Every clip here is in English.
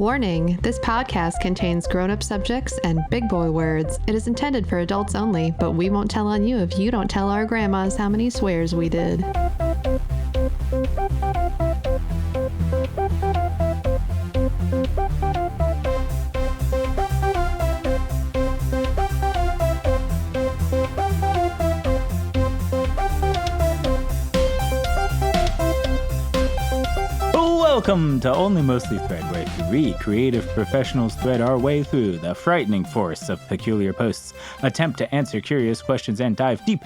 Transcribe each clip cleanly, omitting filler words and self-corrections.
Warning, this podcast contains grown-up subjects and big boy words. It is intended for adults only, but we won't tell on you if you don't tell our grandmas how many swears we did. Welcome to Only Mostly Thread, where three creative professionals thread our way through the frightening forest of peculiar posts, attempt to answer curious questions, and dive deep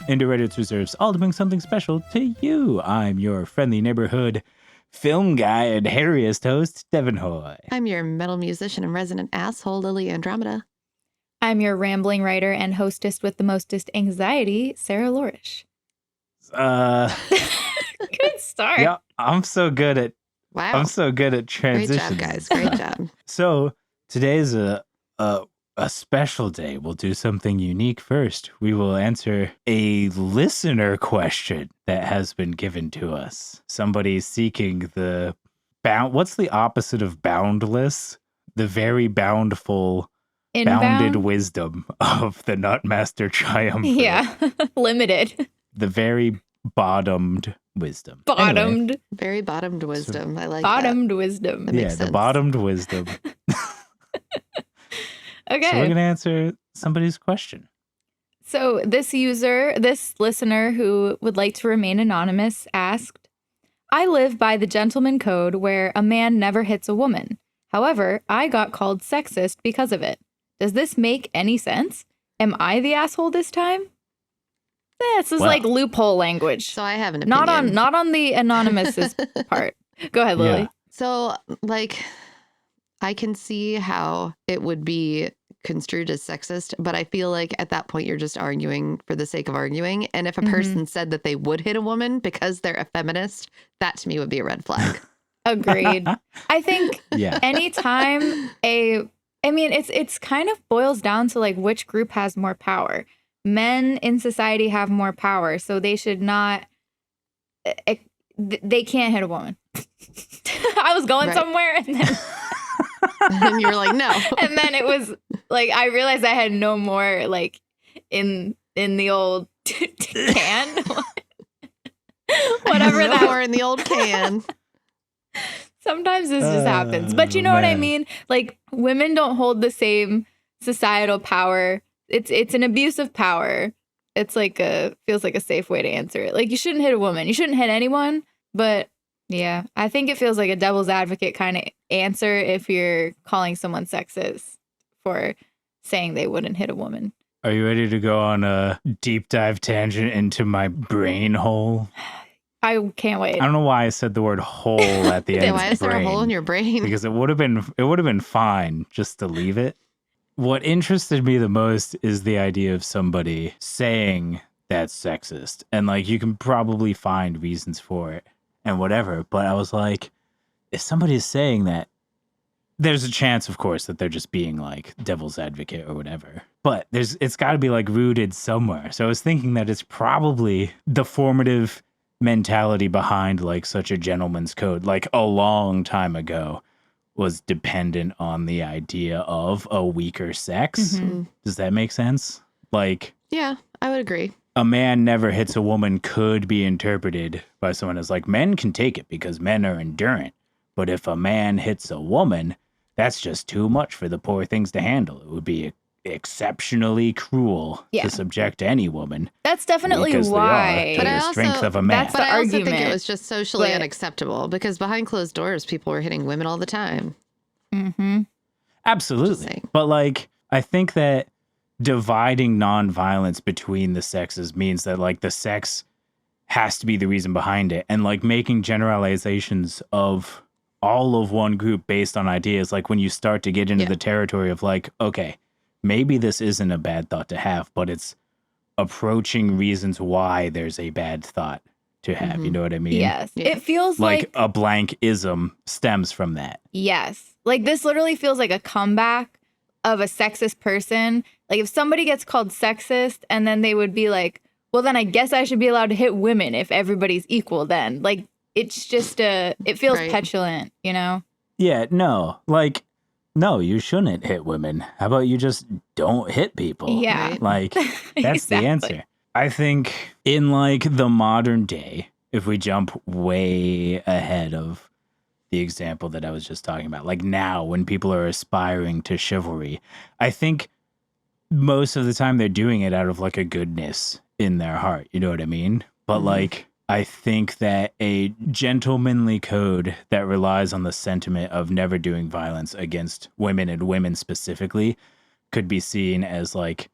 into Reddit's reserves, all to bring something special to you. I'm your friendly neighborhood film guy and hairiest host, Devin Hoy. I'm your metal musician and resident asshole, Lily Andromeda. I'm your rambling writer and hostess with the mostest anxiety, Sarah Lorish. Good start. Yeah, I'm so good at transitions. Great job, guys. Great job. So today's a special day. We'll do something unique first. We will answer a listener question that has been given to us. Somebody seeking the what's the opposite of boundless? The very boundful, bounded wisdom of the Nutmaster Triumvirate. Yeah, limited. The very bottomed wisdom. Bottomed. Anyway, very bottomed wisdom. I like bottomed that. Wisdom. That makes the sense. bottomed wisdom. Okay. So we're going to answer somebody's question. So this listener who would like to remain anonymous asked, I live by the gentleman code where a man never hits a woman. However, I got called sexist because of it. Does this make any sense? Am I the asshole this time? This is like loophole language. So I have an opinion. Not on the anonymous part. Go ahead, Lily. Yeah. So, I can see how it would be construed as sexist, but I feel like at that point you're just arguing for the sake of arguing. And if a person said that they would hit a woman because they're a feminist, that to me would be a red flag. Agreed. I think anytime it's kind of boils down to like which group has more power. Men in society have more power, so they should not. They can't hit a woman. I was going somewhere, and then and you were like, no. And then it was like I realized I had no more like in the old can, whatever no more in the old can. Sometimes this just happens, but you know what I mean. Like women don't hold the same societal power. It's an abuse of power. It's like feels like a safe way to answer it. Like you shouldn't hit a woman. You shouldn't hit anyone. But yeah, I think it feels like a devil's advocate kind of answer if you're calling someone sexist for saying they wouldn't hit a woman. Are you ready to go on a deep dive tangent into my brain hole? I can't wait. I don't know why I said the word hole at the end. Why is there a hole in your brain? Because it would have been fine just to leave it. What interested me the most is the idea of somebody saying that's sexist. And like you can probably find reasons for it and whatever. But I was like, if somebody is saying that, there's a chance, of course, that they're just being like devil's advocate or whatever. But it's got to be like rooted somewhere. So I was thinking that it's probably the formative mentality behind like such a gentleman's code, like a long time ago, was dependent on the idea of a weaker sex. Mm-hmm. Does that make sense? Like, yeah, I would agree. A man never hits a woman could be interpreted by someone as like, men can take it because men are endurant. But if a man hits a woman, that's just too much for the poor things to handle. It would be exceptionally cruel to subject any woman. That's definitely why. But the strength of a man. That's the argument. I also think it was just socially unacceptable because behind closed doors, people were hitting women all the time. Mm-hmm. Absolutely. But like, I think that dividing nonviolence between the sexes means that like the sex has to be the reason behind it. And like making generalizations of all of one group based on ideas, like when you start to get into the territory of like, okay, maybe this isn't a bad thought to have, but it's approaching reasons why there's a bad thought to have. Mm-hmm. You know what I mean? Yes. Yeah. It feels like a blank ism stems from that. Yes. Like this literally feels like a comeback of a sexist person. Like if somebody gets called sexist and then they would be like, well, then I guess I should be allowed to hit women if everybody's equal then. Like it's just it feels petulant, you know? Yeah, no. Like, no, you shouldn't hit women. How about you just don't hit people? Yeah. Right? Like, that's the Exactly. answer. I think in like the modern day, if we jump way ahead of the example that I was just talking about, like now when people are aspiring to chivalry, I think most of the time they're doing it out of like a goodness in their heart. You know what I mean? But Mhm. like, I think that a gentlemanly code that relies on the sentiment of never doing violence against women and women specifically could be seen as like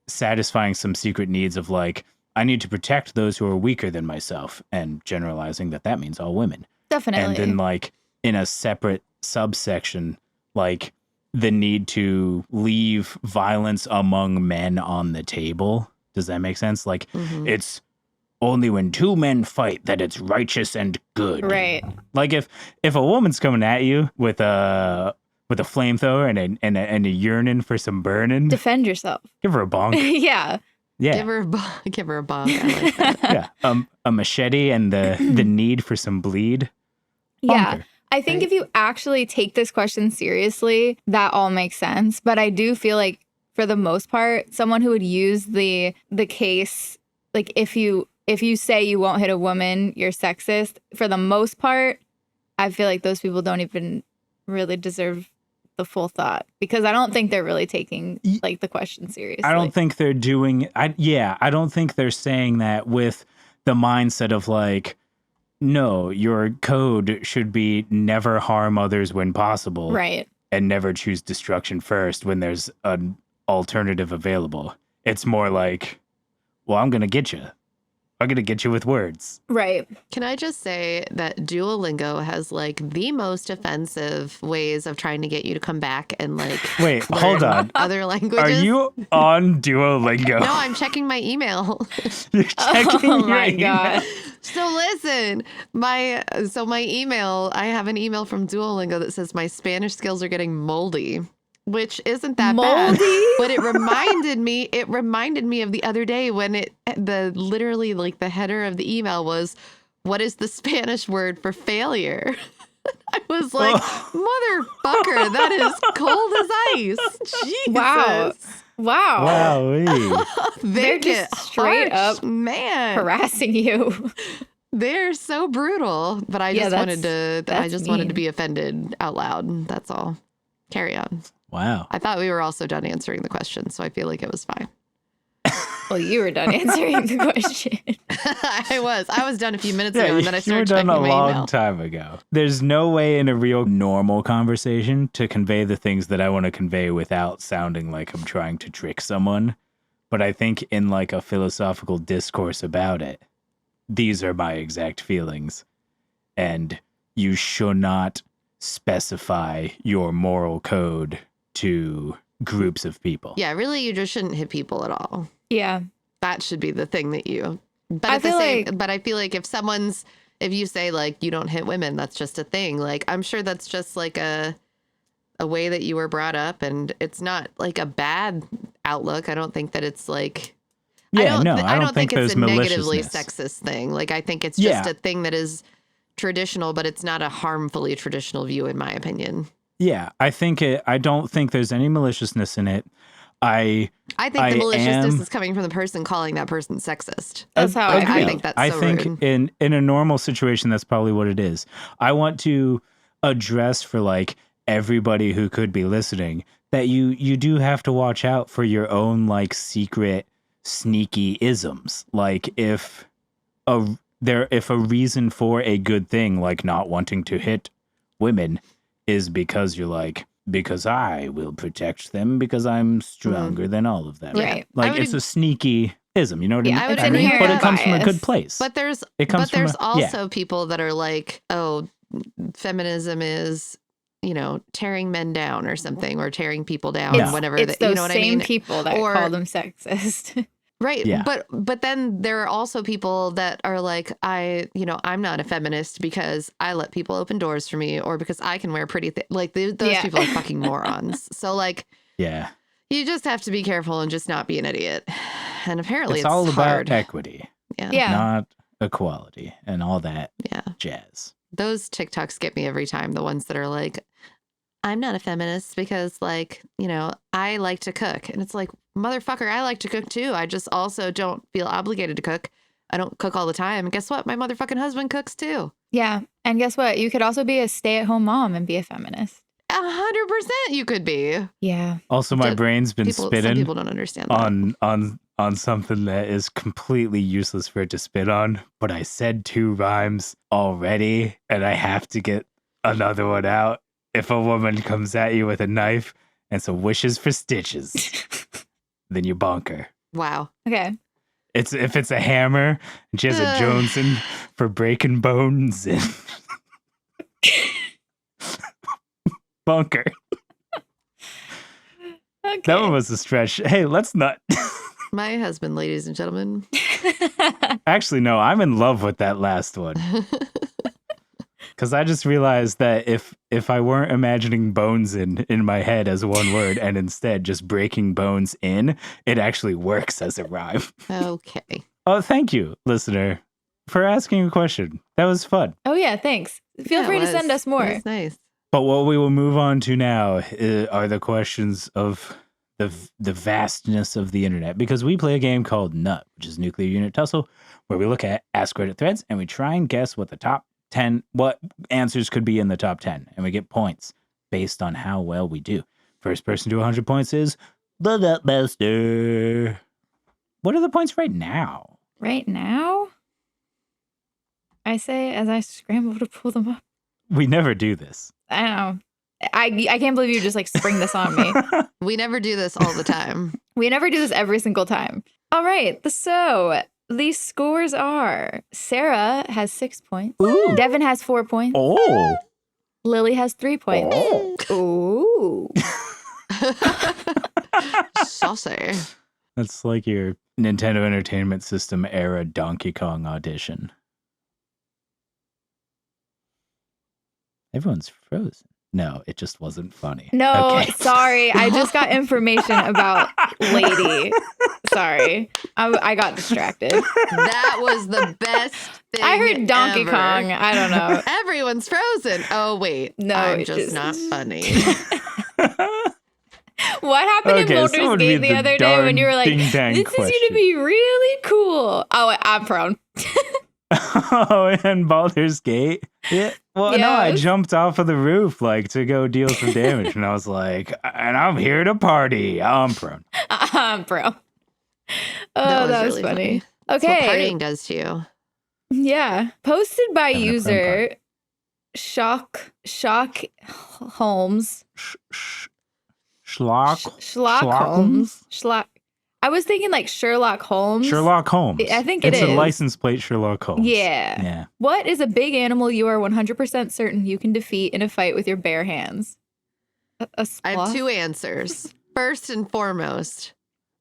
satisfying some secret needs of like, I need to protect those who are weaker than myself, and generalizing that means all women. Definitely. And then like in a separate subsection, like the need to leave violence among men on the table. Does that make sense? Like Mhm. it's only when two men fight that it's righteous and good. Right. Like if a woman's coming at you with a flamethrower and a yearning for some burning, Defend yourself. give her a bonk. Yeah. Yeah. Give her a bonk. I like that. Yeah. A machete and the need for some bleed. Yeah. Bonker. I think Right. if you actually take this question seriously, that all makes sense. But I do feel like for the most part, someone who would use the case, like if you say you won't hit a woman, you're sexist, for the most part, I feel like those people don't even really deserve the full thought, because I don't think they're really taking like the question seriously. I don't think they're doing I don't think they're saying that with the mindset of like, no, your code should be never harm others when possible. Right. And never choose destruction first when there's an alternative available. It's more like, well, I'm going to get you. I'm going to get you with words. Right. Can I just say that Duolingo has like the most offensive ways of trying to get you to come back and like Wait, hold learn on. other languages? Are you on Duolingo? No, I'm checking my email. You're checking Oh your my email. God. So listen, my email, I have an email from Duolingo that says my Spanish skills are getting moldy, which isn't that bad. Moldy? But it reminded me of the other day when literally like the header of the email was, what is the Spanish word for failure? I was like, motherfucker, that is cold as ice. Jesus. Wow. Wow. They They're just get straight harsh, up man. harassing you. They're so brutal, but I Yeah, just wanted that's wanted to mean. be offended out loud. That's all. Carry on. Wow. I thought we were also done answering the question, so I feel like it was fine. Well, you were done answering the question. I was done a few minutes ago, and then I you were started done checking a my long email. time ago. There's no way in a real normal conversation to convey the things that I want to convey without sounding like I'm trying to trick someone. But I think in like a philosophical discourse about it, these are my exact feelings. And you should not specify your moral code to groups of people. Yeah, really, you just shouldn't hit people at all. Yeah. That should be the thing that you. But I at the feel same, like- but I feel like if you say like you don't hit women, that's just a thing. Like I'm sure that's just like a way that you were brought up, and it's not like a bad outlook. I don't think that it's like. Yeah, I don't think it's there's a negatively maliciousness. sexist thing. Like I think it's just Yeah. a thing that is traditional, but it's not a harmfully traditional view, in my opinion. Yeah, I don't think there's any maliciousness in it. I I think the maliciousness am- is coming from the person calling that person sexist. That's how I I feel. think that's I so think rude. in a normal situation, that's probably what it is. I want to address for like everybody who could be listening that you do have to watch out for your own like secret sneaky isms. Like if a reason for a good thing like not wanting to hit women is because you're like, because I will protect them because I'm stronger than all of them. Mm-hmm. Right. Like I would it's a sneaky ism, you know what Yeah, I mean? I would it's agree. inherent But it comes from a good bias. place. But there's comes from also people that are like, oh, feminism is, tearing men down or something, or tearing people down, No. whatever. It's that, you those know what same I mean? people that Or- call them sexist. Right. Yeah. But then there are also people that are like, I'm not a feminist because I let people open doors for me, or because I can wear pretty like those Yeah. people are fucking morons. So like, yeah. you just have to be careful and just not be an idiot. And apparently It's it's all hard. about equity, Yeah. Yeah. not equality and all that Yeah. jazz. those TikToks get me every time. The ones that are like, I'm not a feminist because, like, you know, I like to cook. And it's like, motherfucker, I like to cook too. I just also don't feel obligated to cook. I don't cook all the time. And guess what? My motherfucking husband cooks too. Yeah. And guess what? You could also be a stay-at-home mom and be a feminist. 100% you could be. Yeah. Also, my brain's been Some spitting people don't understand that. on something that is completely useless for it to spit on, but I said 2 rhymes already, and I have to get another one out. If a woman comes at you with a knife and some wishes for stitches, then you bonk her. Wow. Okay. If it's a hammer, and she has a Joneson for breaking bones and bunker. Okay. That one was a stretch. Hey, let's not. My husband, ladies and gentlemen. Actually, no, I'm in love with that last one. Because I just realized that if I weren't imagining bones in my head as one word and instead just breaking bones in, it actually works as a rhyme. Okay. Oh, thank you, listener, for asking a question. That was fun. Oh, yeah. Thanks. Feel free to send us more. It was nice. But what we will move on to now are the questions of the vastness of the internet, because we play a game called N.U.T, which is Nuclear Unit Tussle, where we look at Ask Reddit threads and we try and guess what the top 10, what answers could be in the top 10, and we get points based on how well we do. First person to 100 points is the Nutbuster. What are the points right now? Right now? I say as I scramble to pull them up. We never do this. I don't know. I can't believe you just like spring this on me. We never do this all the time. We never do this every single time. All right. So these scores are Sarah has 6 points. Ooh. Devin has 4 points. Oh. Lily has 3 points. Oh. Ooh. Saucy. That's like your Nintendo Entertainment System era Donkey Kong audition. Everyone's frozen. No, it just wasn't funny. No, Okay. sorry. I just got information about Lady. Sorry. I got distracted. That was the best thing I heard Donkey ever. Kong. I don't know. Everyone's frozen. Oh, wait. No, I'm it just not funny. What happened in Okay, so it Boulder's would Gate be the the other day when you were like, ding-dang this is going to question. be really cool? Oh, I'm prone. Oh, and Baldur's Gate? Yeah. Well, no, I Yes. jumped off of the roof like to go deal some damage, and I was like, and I'm here to party. I'm prone. I'm prone. was Oh, that was really funny. That's what Okay. partying does to you. Yeah. Posted by Having a prone user Shock Holmes. Schlock. Schlock Holmes. Schlock. I was thinking like Sherlock Holmes. Sherlock Holmes. I think it it's a is. license plate Sherlock Holmes. Yeah. Yeah. What is a big animal you are 100% certain you can defeat in a fight with your bare hands? A I have sloth? 2 answers. First and foremost,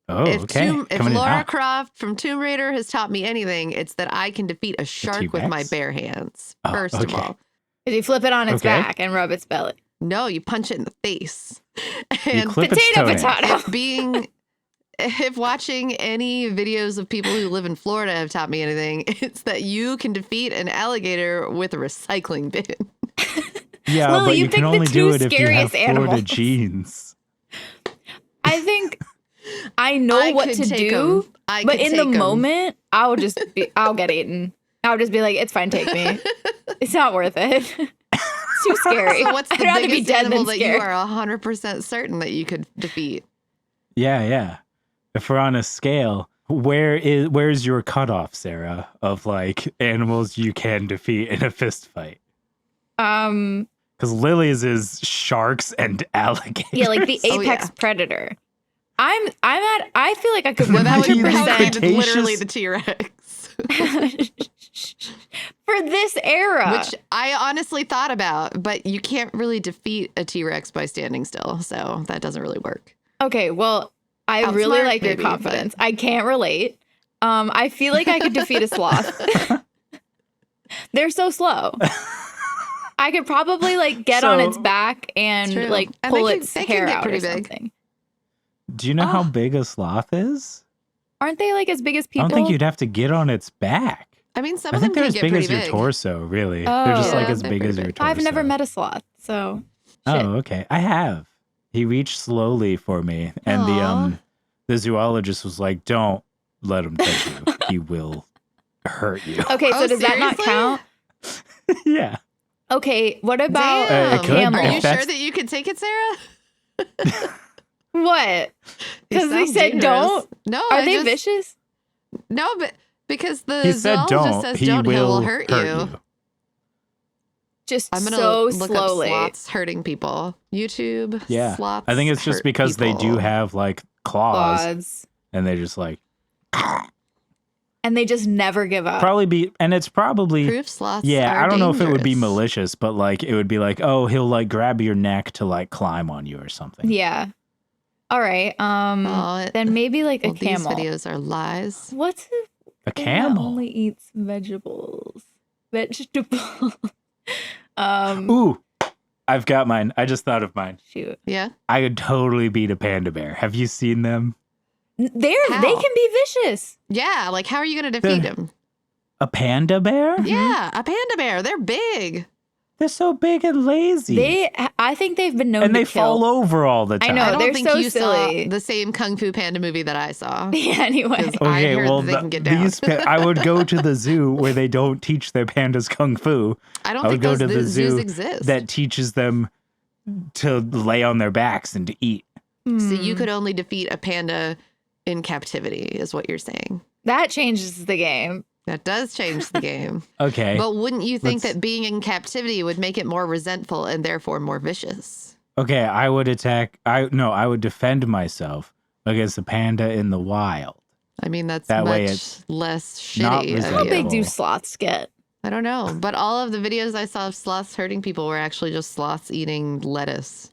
Oh, okay. if Coming in Lara hot. Croft from Tomb Raider has taught me anything, it's that I can defeat a shark with my T-Rex? bare hands. Oh, First of okay. all. You flip it on its Okay. back and rub its belly. No, you punch it in the face. You And clip its Potato, toenails. potato. if watching any videos of people who live in Florida have taught me anything, it's that you can defeat an alligator with a recycling bin. Yeah, Lily, but you you can picked the only do it if you have scariest Florida animals. jeans. I think I know what could to take do, 'em. I but could in the take 'em. moment, I'll get eaten. I'll just be like, it's fine, take me. It's not worth it. It's too scary. So what's I'd the rather be biggest dead animal than that you scared. are 100% certain that you could defeat? Yeah. If we're on a scale, where's your cutoff, Sarah, of like animals you can defeat in a fist fight? Because Lily's is sharks and alligators. Yeah, like the Oh, apex yeah. predator. I feel like I could No, that would 100% be literally the T-Rex. for this era. Which I honestly thought about, but you can't really defeat a T-Rex by standing still, so that doesn't really work. Okay, well, I really Outsmart, like your maybe, confidence. I can't relate. I feel like I could defeat a sloth. They're so slow. I could probably like get on its So- back and True. like And pull they can- its they can hair get out or pretty big. something. Do you know how Oh. big a sloth is? Aren't they like as big as I people? don't think you'd have to get on its back. I mean, some I of them think they're can as get big pretty as your big. torso, really. They're just Oh. like Yeah, as they're big pretty as your big. torso. I've never met a sloth, so shit. Oh, okay. I have. He reached slowly for me, and Aw. the zoologist was like, "Don't let him touch you. He will hurt you." Okay, so Oh, does that not seriously? count? Yeah. Okay, what about Damn. it could, camel? Are if you sure that's- that you could take it, Sarah? What? You 'Cause they sound said dangerous. don't? No, Are they vicious? No, but because the He said zoologist don't. says He don't, will he'll hurt you. Just I'm gonna so look up slowly. sloths hurting people. YouTube. Yeah. Sloths I think it's just hurt because they do people. have like claws, Claws. and they just like And they just never give up. probably be, and it's probably Proof sloths. yeah. are I don't know if it would be dangerous. malicious, but like it would be like, oh, he'll like grab your neck to like climb on you or something. Yeah. All right. Oh, Then maybe like a well, these camel. videos are lies. What's A thing that camel. only eats vegetables? Vegetable. Ooh, I've got mine. I just thought of mine. Shoot. Yeah. I could totally beat a panda bear. Have you seen them? They How? can be vicious. Yeah. Like, how are you going to defeat him? A panda bear? Yeah. A panda bear. They're big. They're so big and lazy. I think they've been known and to they kill. fall over all the I time. know. I don't they're think so you silly. saw the same Kung Fu Panda movie that I saw. Yeah, anyway. 'Cause I Okay, heard well, that they can get down. I would go to the zoo where they don't teach their pandas kung fu. I don't I think would go those to the zoos zoo exist. that teaches them to lay on their backs and to eat. So you Hmm. could only defeat a panda in captivity, is what you're saying. That changes the game. That does change the game. Okay. But wouldn't you think Let's- that being in captivity would make it more resentful and therefore more vicious? Okay, I would I would defend myself against a panda in the wild. I mean, that's That way much it's less not shitty. How of you. big do resentful. sloths get? I don't know. But all of the videos I saw of sloths hurting people were actually just sloths eating lettuce.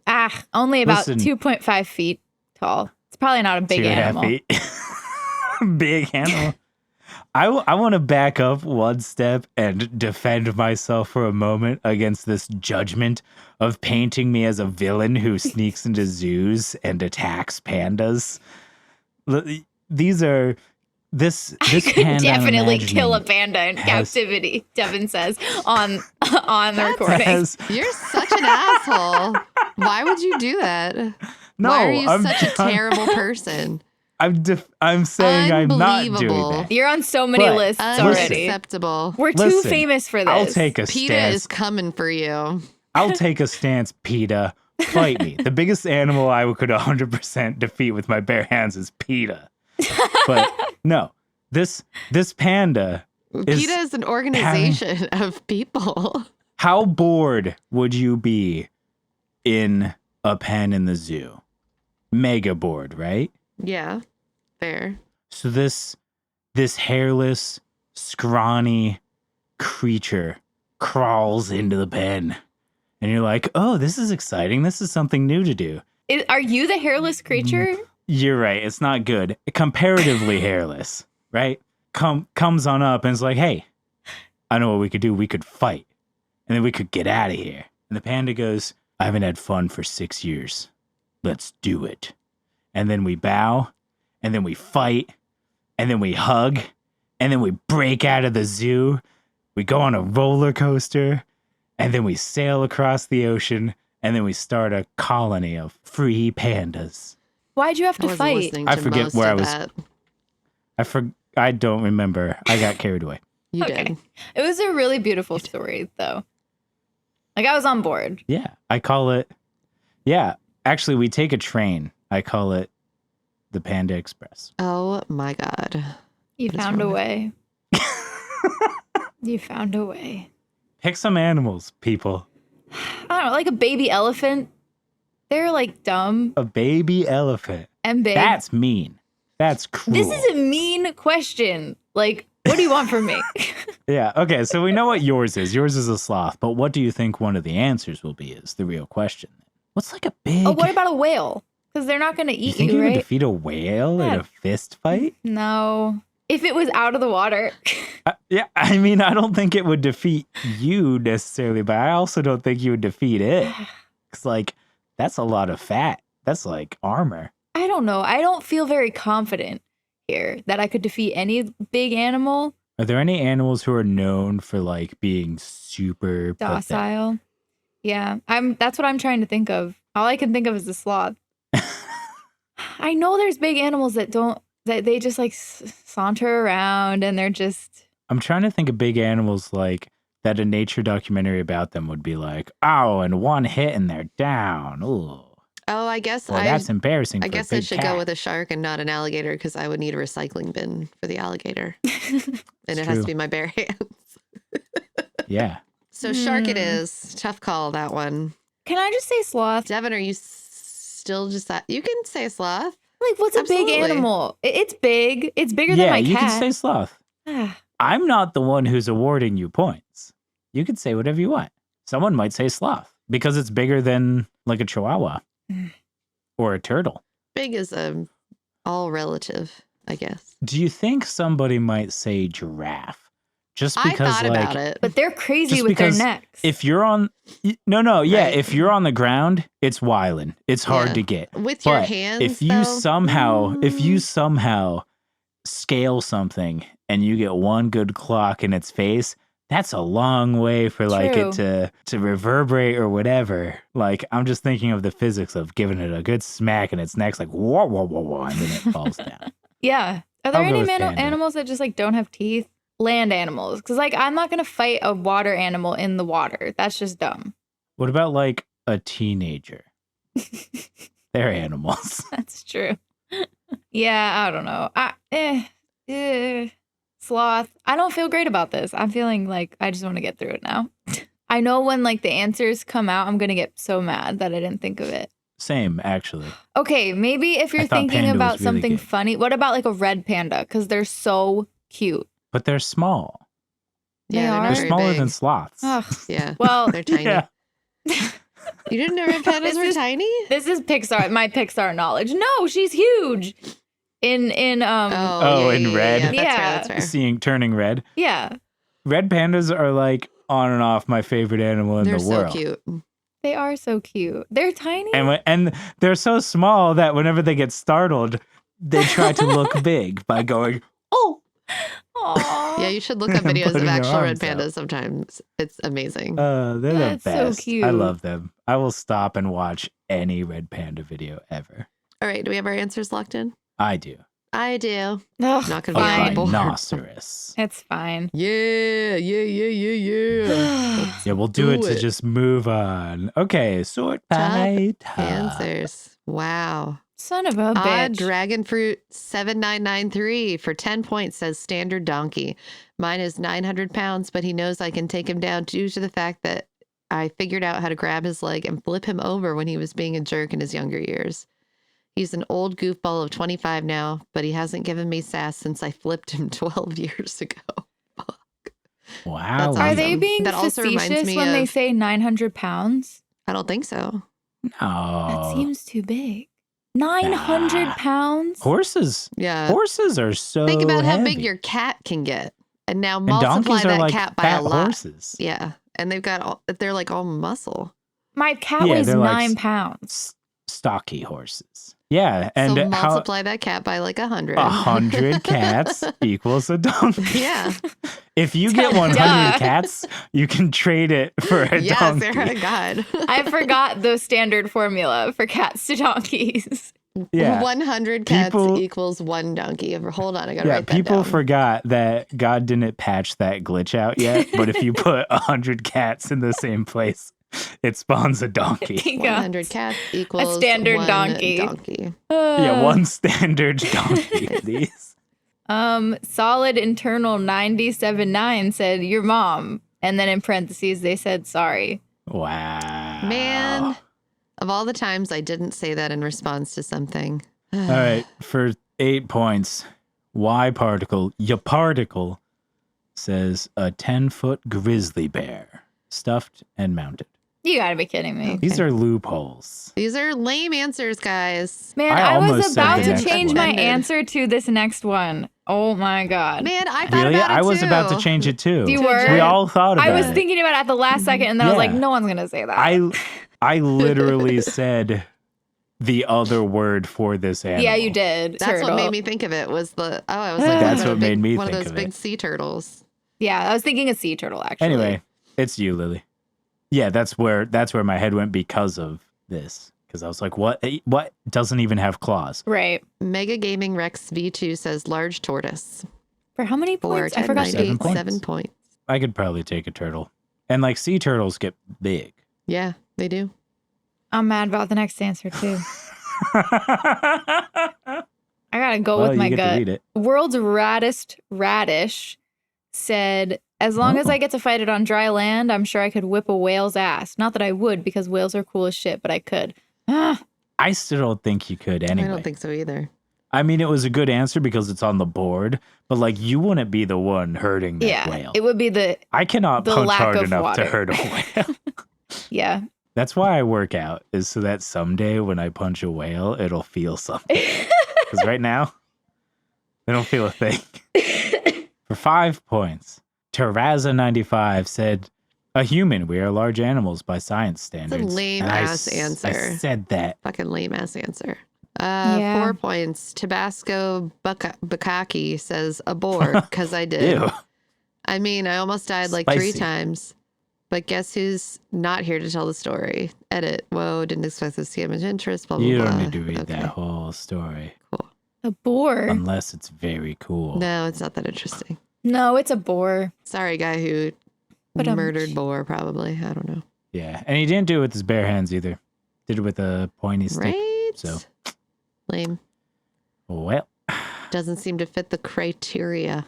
Only about Listen. 2.5 feet tall. It's probably not a big 2.5 animal. feet. Big animal. I want to back up one step and defend myself for a moment against this judgment of painting me as a villain who sneaks into zoos and attacks pandas. These are this I could panda I'm definitely kill a imagining panda in has- captivity, Devin says on the recording. has- You're such an asshole. Why would you do that? no, Why are you I'm such a terrible person? I'm saying I'm not doing Unbelievable. that. You're on so many But- lists already. Unacceptable. We're too Listen, famous for this. I'll take a PETA stance. is coming for you. I'll take a stance, PETA. Fight me. The biggest animal I could 100% defeat with my bare hands is PETA. But no, this panda is. PETA is an organization of people. How bored would you be in a pen in the zoo? Mega bored, right? Yeah, fair. So this hairless, scrawny creature crawls into the pen. And you're like, oh, this is exciting. This is something new to do. Are you the hairless creature? You're right. It's not good. Comparatively hairless, right? Comes on up and is like, hey, I know what we could do. We could fight. And then we could get out of here. And the panda goes, I haven't had fun for 6 years. Let's do it. And then we bow. And then we fight. And then we hug. And then we break out of the zoo. We go on a roller coaster. And then we sail across the ocean. And then we start a colony of free pandas. Why'd you have I to wasn't fight? listening I to forget most where of I was- that. I don't remember. I got carried away. You Okay. did. It was a really beautiful story, though. Like, I was on board. Yeah, I call it. Yeah, actually, we take a train. I call it the Panda Express. Oh my God. You What is found a wrong with- way. You found a way. Pick some animals, people. I don't know, like a baby elephant. They're like dumb A baby elephant. and big. That's mean. That's cruel. This is a mean question. Like, what do you want from me? Yeah, okay, so we know what yours is. Yours is a sloth, but what do you think one of the answers will be is the real question. What's like a big... Oh, what about a whale? Because they're not going to You eat think you, you could right? defeat a whale in Yeah. a fist fight? No. If it was out of the water. Yeah, I mean, I don't think it would defeat you necessarily, but I also don't think you would defeat it. It's like, that's a lot of fat. That's like armor. I don't know. I don't feel very confident here that I could defeat any big animal. Are there any animals who are known for like being super pathetic? Docile. Yeah, that's what I'm trying to think of. All I can think of is the sloth. I know there's big animals that they just like saunter around and they're just. I'm trying to think of big animals like that a nature documentary about them would be like, oh, and one hit and they're down. Ooh. Oh, I guess Well, that's embarrassing. I for guess a I big should cat. go with a shark and not an alligator because I would need a recycling bin for the alligator. And it has to be my bare hands. Yeah. So shark it is. Tough call, that one. Can I just say sloth? Devin, are you still just that? You can say sloth. Like, what's a big animal? It's big. It's bigger than my cat. Yeah, you can say sloth. I'm not the one who's awarding you points. You can say whatever you want. Someone might say sloth because it's bigger than like a chihuahua or a turtle. Big is all relative, I guess. Do you think somebody might say giraffe? Just I because thought about it. But they're crazy just with their because necks. if you're on Right. if you're on the ground, it's wildin'. It's hard Yeah. to get. With your But hands, if you though, somehow scale something and you get one good clock in its face, that's a long way for like it to reverberate or whatever. Like I'm just thinking of the physics of giving it a good smack in its neck, like whoa, whoa, whoa, whoa, and then it falls down. Yeah. Are there I'll go any with panda. animals that just like don't have teeth? Land animals. Because like I'm not going to fight a water animal in the water. That's just dumb. What about like a teenager? They're animals. That's true. Yeah, I don't know. Sloth. I don't feel great about this. I'm feeling like I just want to get through it now. I know when like the answers come out, I'm going to get so mad that I didn't think of it. Same, actually. Okay, maybe if you're I thought thinking panda about was really something good. funny, what about like a red panda? Because they're so cute. But they're small. They yeah, are? they're They're very smaller big. than sloths. Ugh. Yeah, Well, they're tiny. Yeah. You didn't know red pandas This were is- tiny? this is Pixar, my Pixar knowledge. No, she's huge. In in red? That's fair. Turning red. Yeah, Red pandas are like on and off my favorite animal in They're the so world. cute. they are so cute. They're tiny. And they're so small that whenever they get startled, they try to look big by going, oh. Aww. Yeah, you should look up videos of Putting their actual red arms out. pandas sometimes. It's amazing. They're That's the so best. cute. I love them. I will stop and watch any red panda video ever. All right, do we have our answers locked in? I do. I do. Ugh, Not gonna be A fine. able. rhinoceros. It's fine. Yeah. Yeah, we'll do it Do to it. just move on. Okay, sort by type. Answers. Wow. Son of a Odd bitch. Dragon Fruit 7993 for 10 points says standard donkey. Mine is 900 pounds, but he knows I can take him down due to the fact that I figured out how to grab his leg and flip him over when he was being a jerk in his younger years. He's an old goofball of 25 now, but he hasn't given me sass since I flipped him 12 years ago. Wow. That's Are awesome. they being That also reminds facetious me when they of- say 900 pounds? I don't think so. That No. seems too big. 900 Nah. pounds? Horses. Yeah. Horses are so Think about how big heavy. your cat can get. And now And multiply donkeys are that like cat by fat a lot. horses. Yeah. And they're like all muscle. My cat Yeah, weighs they're like 9 pounds. Stocky horses. Yeah, and so how multiply that cat by like 100. 100 cats equals a donkey. Yeah. If you get 100 cats, you can trade it for a Yeah, donkey. Sarah, God. I forgot the standard formula for cats to donkeys. Yeah. 100 cats People- equals one donkey. Hold on, I gotta Yeah, write that people down. forgot that God didn't patch that glitch out yet. But if you put 100 cats in the same place, it spawns a donkey. He got 100 cats equals standard one donkey. Yeah, one standard donkey, please. Solid internal 979 said your mom, and then in parentheses they said sorry. Wow. Man, of all the times I didn't say that in response to something. All right, for 8 points, Y particle, ya particle, says a 10-foot grizzly bear, stuffed and mounted. You gotta be kidding me. These are loopholes. These are lame answers, guys. Man, I I was almost said about the to next change one. my Offended. answer to this next one. Oh my god. Man, I thought Really? about it I was too. about to change it too. You were? We all thought about I was it. thinking about it at the last second, and then I was like, Yeah. no one's gonna say that. I literally said the other word for this animal. Yeah, you did. That's turtle. what made me think of it. Was the I was like, That's a what made big- me one think of those of big it. sea turtles. Yeah, I was thinking a sea turtle actually. Anyway, it's you, Lily. Yeah, that's where my head went because of this. Because I was like, what doesn't even have claws? Right. Mega Gaming Rex V2 says large tortoise. For how many points? I 10, forgot. 98, 7 7 points. I could probably take a turtle. And like sea turtles get big. Yeah, they do. I'm mad about the next answer too. I gotta go Well, with my you get to gut. read it. World's raddest radish said, as long as Oh. I get to fight it on dry land, I'm sure I could whip a whale's ass. Not that I would, because whales are cool as shit, but I could. I still don't think you could anyway. I don't think so either. I mean, it was a good answer because it's on the board, but like you wouldn't be the one hurting that whale. It would be the I cannot the punch lack hard of enough water. to hurt a whale. yeah. That's why I work out, is so that someday when I punch a whale, it'll feel something. Because right now, I don't feel a thing. For 5 points, Terraza95 said, a human, we are large animals by science standards. lame And ass I answer. said that. Fucking lame ass answer. Yeah. 4 points. Tabasco Bukaki says a boar because I did. Ew. I mean, I almost died like 3 Spicy. times. But guess who's not here to tell the story? Edit. Whoa, didn't expect this to get much interest. Blah, blah, You blah. don't need to read Okay, that whole story. Cool. A boar. Unless it's very cool. No, it's not that interesting. No, it's a boar. Sorry, guy who But, murdered boar, probably. I don't know. Yeah. And he didn't do it with his bare hands either. Did it with a pointy stick. Right? So. Lame. Well. Doesn't seem to fit the criteria.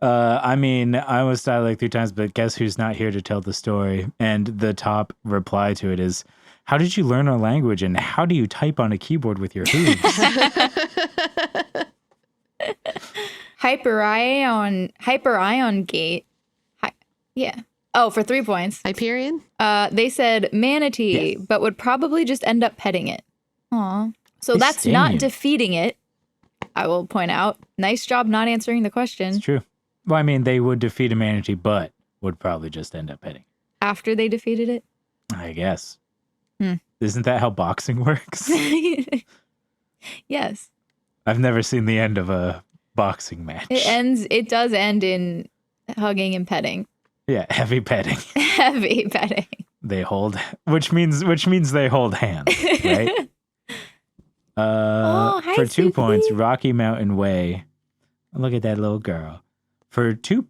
I mean, I almost died like 3 times, but guess who's not here to tell the story? And the top reply to it is, how did you learn our language and how do you type on a keyboard with your hooves? Hyperion gate. Yeah. Oh, for 3 points. Hyperion? They said manatee, Yes. but would probably just end up petting it. Aw. So They that's sting not you. defeating it, I will point out. Nice job not answering the question It's true. Well, I mean, they would defeat a manatee, but would probably just end up petting. after they defeated it. I guess. Hmm. Isn't that how boxing works? Yes. I've never seen the end of a boxing match. It does end in hugging and petting. Yeah, heavy petting. Heavy petting. They hold, which means they hold hands, right? Oh, hi, For 2 points, Susie. Rocky Mountain Way. Look at that little girl. For 2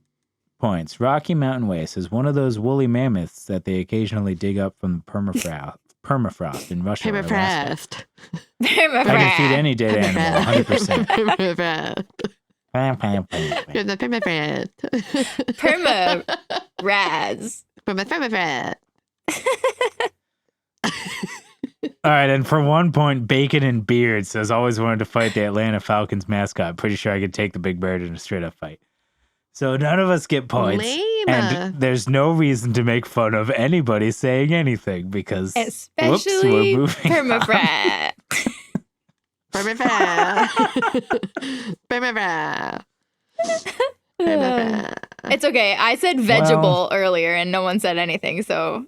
points, Rocky Mountain Way says one of those woolly mammoths that they occasionally dig up from the permafrost in Russia. or Alaska. Permafrost. I can feed any dead animal, 100%. Permafrost. You're the permafrost. Perma Raz. Permafrost. All right, and for 1 point, Bacon and Beard says always wanted to fight the Atlanta Falcons mascot. Pretty sure I could take the big bird in a straight up fight. So none of us get points. Lame. And there's no reason to make fun of anybody saying anything because whoops, we're Especially moving on. permafrost. Permafrost. Permafrost. Permafrost. It's okay. I said vegetable earlier and no one said anything, so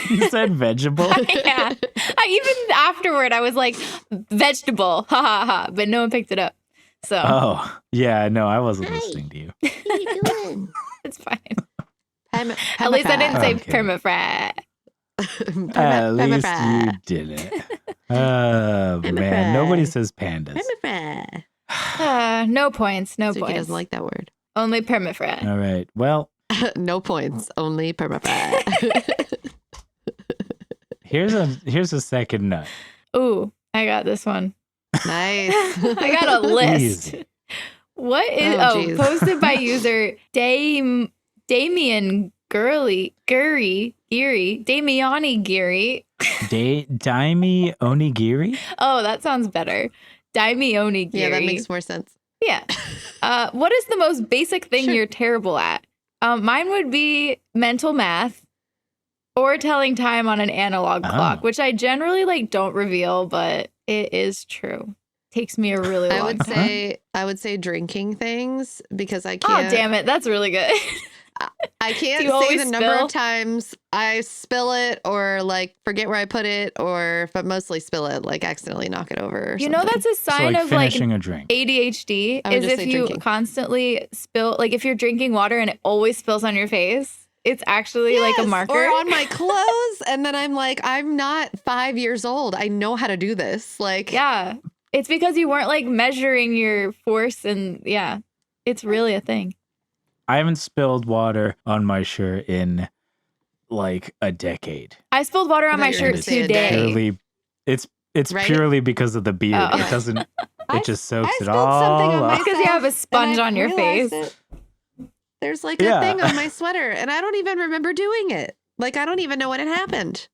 You said vegetable? yeah. Even afterward I was like vegetable. Ha ha ha. But no one picked it up. So Oh, yeah, no, I wasn't listening to you. What are you doing? it's fine. At least I didn't say Okay. permafrost. At least you didn't. Oh, man. Nobody says pandas. Permafrost. No points. No Suki points. doesn't like that word. Only permafrost. All right. Well, No points. Only permafrost. here's a second nut. Ooh, I got this one. Nice. I got a list. Easy. What is Oh, geez. posted by user Damian Geary, Damiani Geary. Daimi Onigiri? Oh, that sounds better. Daimioni Geary. Yeah, that makes more sense. Yeah. What is the most basic thing Sure. you're terrible at? Mine would be mental math or telling time on an analog clock, which I generally don't reveal, but it is true. Takes me a really long time. I would say drinking things because I Oh, can't. damn it. That's really good. I can't Do you say always the number spill? of times I spill it or like forget where I put it but mostly spill it, like accidentally knock it over or You know, something. that's a So sign like of like finishing a drink. ADHD I would is just if say you drinking. constantly spill, like if you're drinking water and it always spills on your face, it's actually like a Yes, marker. or on my clothes. And then I'm like, I'm not 5 years old. I know how to do this. Like, Yeah. It's because you weren't like measuring your force and yeah, it's really a thing. I haven't spilled water on my shirt in like a decade. I spilled water on I my thought you were shirt gonna say a today. day. Purely, it's Right? purely because of the beard. Oh. It doesn't. I- It just soaks I it spilled something all on up. It's because you have a myself, sponge and I on your realized face. it. There's like Yeah. a thing on my sweater, and I don't even remember doing it. Like, I don't even know when it happened.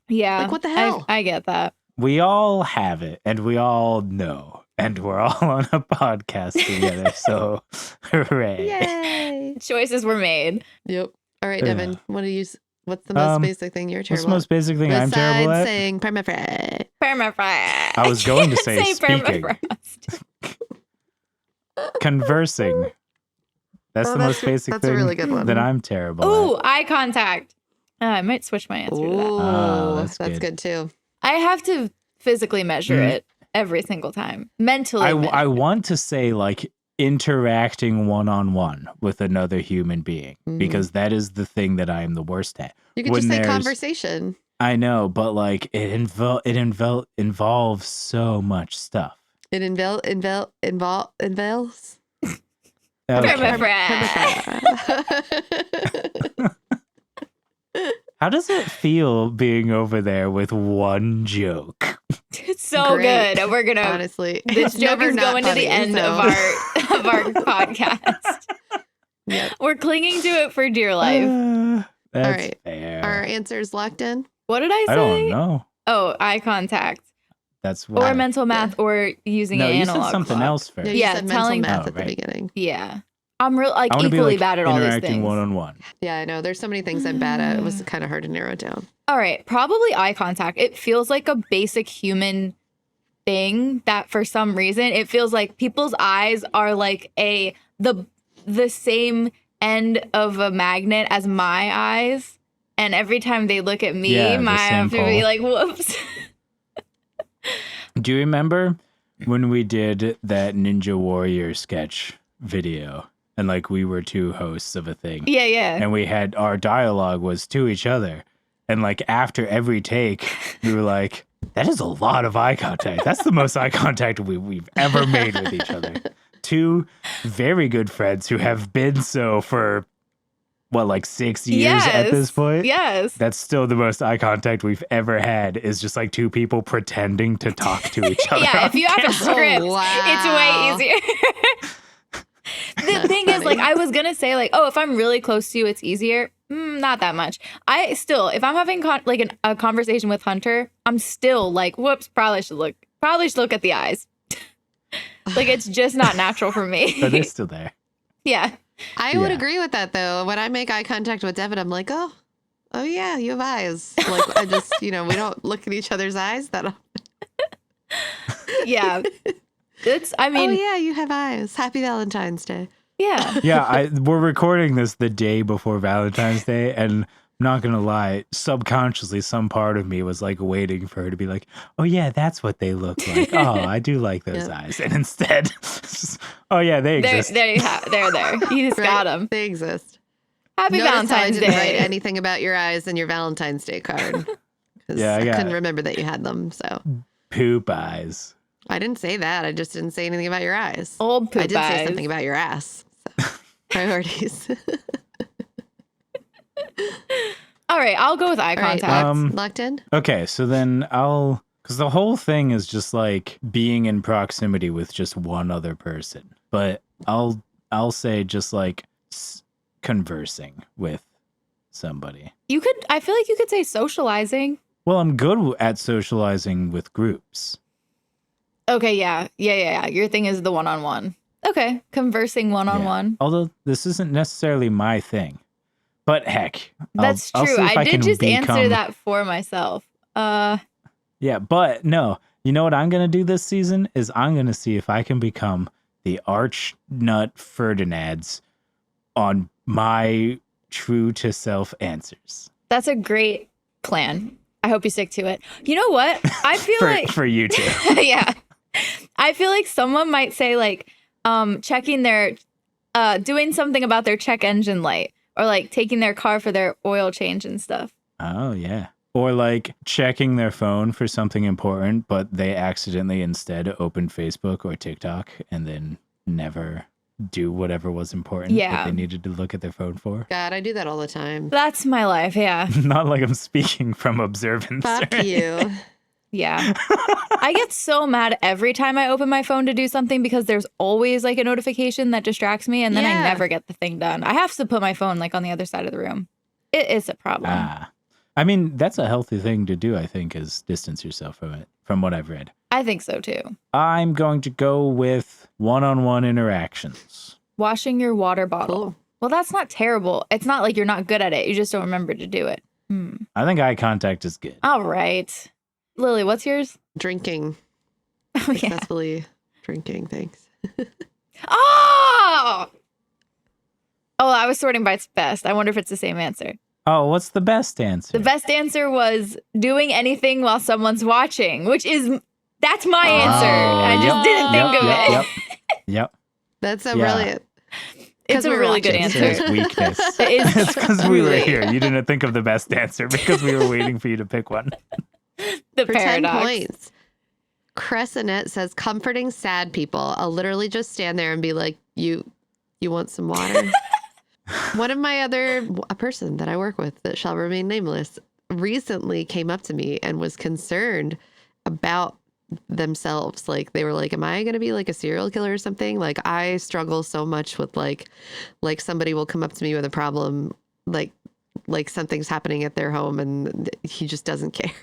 Yeah. Like, what the hell? I get that. We all have it, and we all know, and we're all on a podcast together. So, hooray! Yay. Choices were made. Yep. All right, Yeah. Devin, what's the most Um, basic thing you're What's the terrible most basic thing I'm terrible besides at? saying permafrost? Permafrost. I was going to can't say speaking. permafrost. Conversing. That's Oh, the most basic that's a thing really good one. that I'm terrible Ooh, at. eye contact. I might switch my answer to that. Ooh, that's that's good. good too. I have to physically measure Mm. it every single time. Mentally. I measure it. want to say like interacting one-on-one with another human being Mhm. because that is the thing that I am the worst at. You could When just say there's- conversation. I know, but like it involves so much stuff. It involves. Okay. Permafrost. How does it feel being over there with one joke? It's so Great. good. And we're gonna Honestly, this it's joke never is not going to the funny, end so- of our podcast. Yep. We're clinging to it for dear life. That's right. fair. Our answers locked in. What did I say? I don't know. Oh, eye contact. That's Or why. mental math or using No, an you said analog something clock. else first. Yeah, you Yeah, said telling- mental math Oh, at the right. beginning. Yeah. I'm real like I want to be equally like bad at all these interacting things. one-on-one. Yeah, I know. There's so many things I'm bad at. It was kind of hard to narrow it down. All right, probably eye contact. It feels like a basic human thing that for some reason it feels like people's eyes are like the same end of a magnet as my eyes, and every time they look at me, Yeah, the my eye same have to be pole. like, whoops. Do you remember when we did that Ninja Warrior sketch video and like we were two hosts of a thing Yeah. and we had our dialogue was to each other and like after every take we were like, that is a lot of eye contact. That's the most eye contact we've ever made with each other. Two very good friends who have been so for what, like 6 years at this point? Yes. That's still the most eye contact we've ever had is just like two people pretending to talk to each other. Yeah, if you have a camera. script, Wow. it's way easier. The thing is, like, I was gonna say, like, oh, if I'm really close to you, it's easier. Not that much. I still, if I'm having a conversation with Hunter, I'm still like, whoops, probably should look at the eyes. Like, it's just not natural for me. But they're still there. Yeah. I would Yeah. agree with that though. When I make eye contact with Devin, I'm like, oh yeah, you have eyes. Like I just, we don't look at each other's eyes that often. Yeah. I mean, oh yeah, you have eyes. Happy Valentine's Day. yeah. Yeah, we're recording this the day before Valentine's Day, and I'm not gonna lie, subconsciously, some part of me was like waiting for her to be like, "Oh yeah, that's what they look like. Oh, I do like those Yeah. eyes." And instead, it's just, oh yeah, they exist. There you have. They're there. You just got them. They exist. Happy Notice how I Valentine's didn't write Day. anything about your eyes in your Valentine's Day card. 'Cause Yeah, I I got couldn't it. remember that you had them. So Poop eyes. I didn't say that. I just didn't say anything about your eyes. Old poop I did say eyes. something about your ass. So, priorities. All right, I'll go with eye All right, contact. locked in? Okay, so then because the whole thing is just like being in proximity with just one other person, but I'll say just like conversing with somebody. I feel like you could say socializing. Well, I'm good at socializing with groups. Okay, yeah. Your thing is the one-on-one. Okay, conversing one-on-one. Although this isn't necessarily my thing, but heck, That's I'll true. see if I can did just answer become- that for myself. Yeah, but no, you know what I'm gonna do this season is I'm gonna see if I can become the arch nut Ferdinands on my true to self answers. That's a great plan. I hope you stick to it. You know what? I feel For you too. yeah. I feel like someone might say like checking their doing something about their check engine light or like taking their car for their oil change and stuff. Oh, yeah. Or like checking their phone for something important, but they accidentally instead open Facebook or TikTok and then never do whatever was important that they needed to look at their phone for. God, I do that all the time. That's my life, yeah. Not like I'm speaking from observance. Fuck you. Yeah. I get so mad every time I open my phone to do something because there's always like a notification that distracts me and then I never get the thing done. I have to put my phone like on the other side of the room. It is a problem. I mean, that's a healthy thing to do, I think, is distance yourself from it, from what I've read. I think so too. I'm going to go with one-on-one interactions. Washing your water bottle. Cool. Well, that's not terrible. It's not like you're not good at it. You just don't remember to do it. I think eye contact is good. All right. Lily, what's yours? Drinking. Oh, yeah. Successfully drinking. Thanks. Oh! Oh, I was sorting by its best. I wonder if it's the same answer. Oh, what's the best answer? The best answer was doing anything while someone's watching, that's my answer. I just didn't think of it. Yep. That's so brilliant. It's a really good answer. It's weakness. It is It's because we were here. You didn't think of the best answer because we were waiting for you to pick one. The For paradox. 10 points. Crescent says, comforting sad people. I'll literally just stand there and be like, you want some water? One of my a person that I work with that shall remain nameless recently came up to me and was concerned about themselves. Like they were like, am I going to be like a serial killer or something? Like I struggle so much with like somebody will come up to me with a problem, like something's happening at their home and he just doesn't care.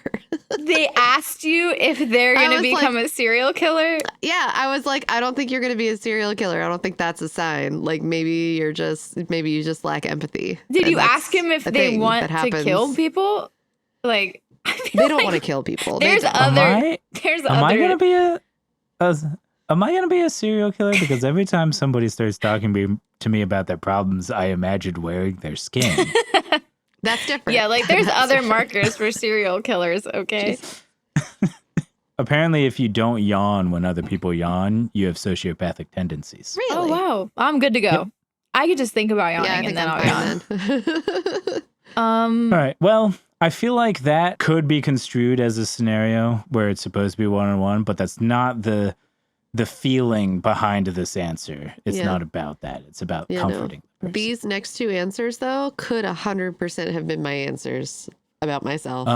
They asked you if they're going to become a serial killer? Yeah, I was like, I don't think you're going to be a serial killer. I don't think that's a sign. Like maybe you just lack empathy. Did you ask him if they want to kill people? Like they don't want to kill people. There's Am I gonna be a serial killer? Because every time somebody starts talking to me about their problems, I imagine wearing their skin. That's different. Yeah, like there's other markers for serial killers, okay? Apparently, if you don't yawn when other people yawn, you have sociopathic tendencies. Really? Oh, wow. I'm good to go. Yep. I could just think about yawning and then I'll yawn. All right. Well, I feel like that could be construed as a scenario where it's supposed to be one-on-one, but that's not the feeling behind this answer. It's not about that. It's about comforting. No. These next two answers, though, could 100% have been my answers about myself.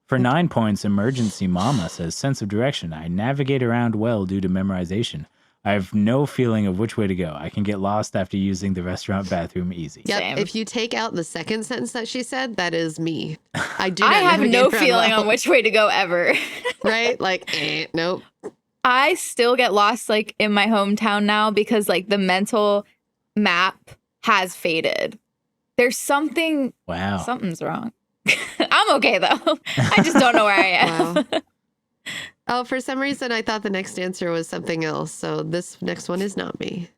For 9 points, Emergency Mama says, sense of direction. I navigate around well due to memorization. I have no feeling of which way to go. I can get lost after using the restaurant bathroom easy. Yep. Same. If you take out the second sentence that she said, that is me. I do. I have no navigate around feeling well. on which way to go ever. Right? Like, nope. I still get lost like in my hometown now because like the mental map has faded. There's something's wrong. I'm okay though. I just don't know where I am. Wow. Oh, for some reason I thought the next answer was something else. So this next one is not me.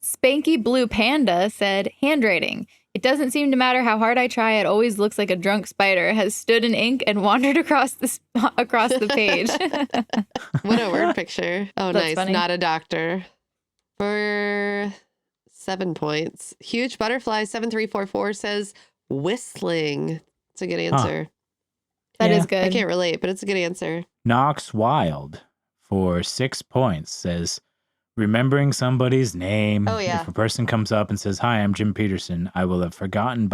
Spanky Blue Panda said, handwriting. It doesn't seem to matter how hard I try. It always looks like a drunk spider has stood in ink and wandered across the page. What a word picture. Oh, That's nice. funny. Not a doctor. For 7 points. Huge Butterfly 7344 says whistling. It's a good answer. That is good. I can't relate, but it's a good answer. Knox Wild for 6 points says, remembering somebody's name. Oh, yeah. If a person comes up and says, hi, I'm Jim Peterson, I will have forgotten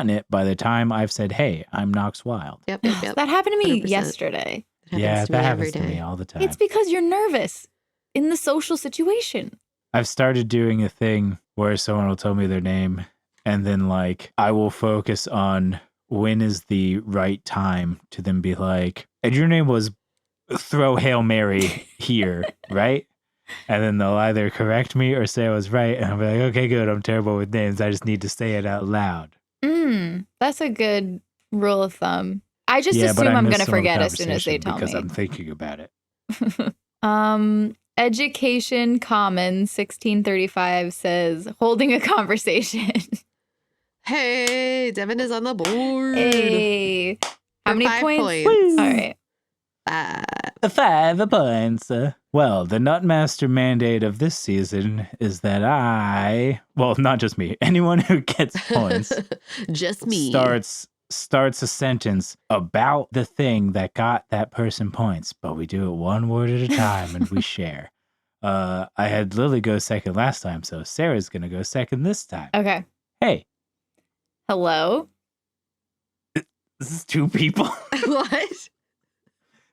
it by the time I've said, hey, I'm Knox Wild. Yep. That happened to me 100%. yesterday. That happens to me all the time. It's because you're nervous in the social situation. I've started doing a thing where someone will tell me their name and then like I will focus on when is the right time to then be like, and your name was throw Hail Mary here, right? And then they'll either correct me or say I was right. And I'll be like, okay, good. I'm terrible with names. I just need to say it out loud. That's a good rule of thumb. I just assume I'm going to forget as soon as they tell because me. I'm thinking about it. Education Commons 1635 says holding a conversation. Hey, Devin is on the board. Hey. How For many 5 points? points. All right. 5 points. Well, the Nutmaster mandate of this season is that well, not just me, anyone who gets points Just me. starts a sentence about the thing that got that person points, but we do it one word at a time and we share. I had Lily go second last time, so Sarah's going to go second this time. Okay. Hey. Hello? This is 2 people. What?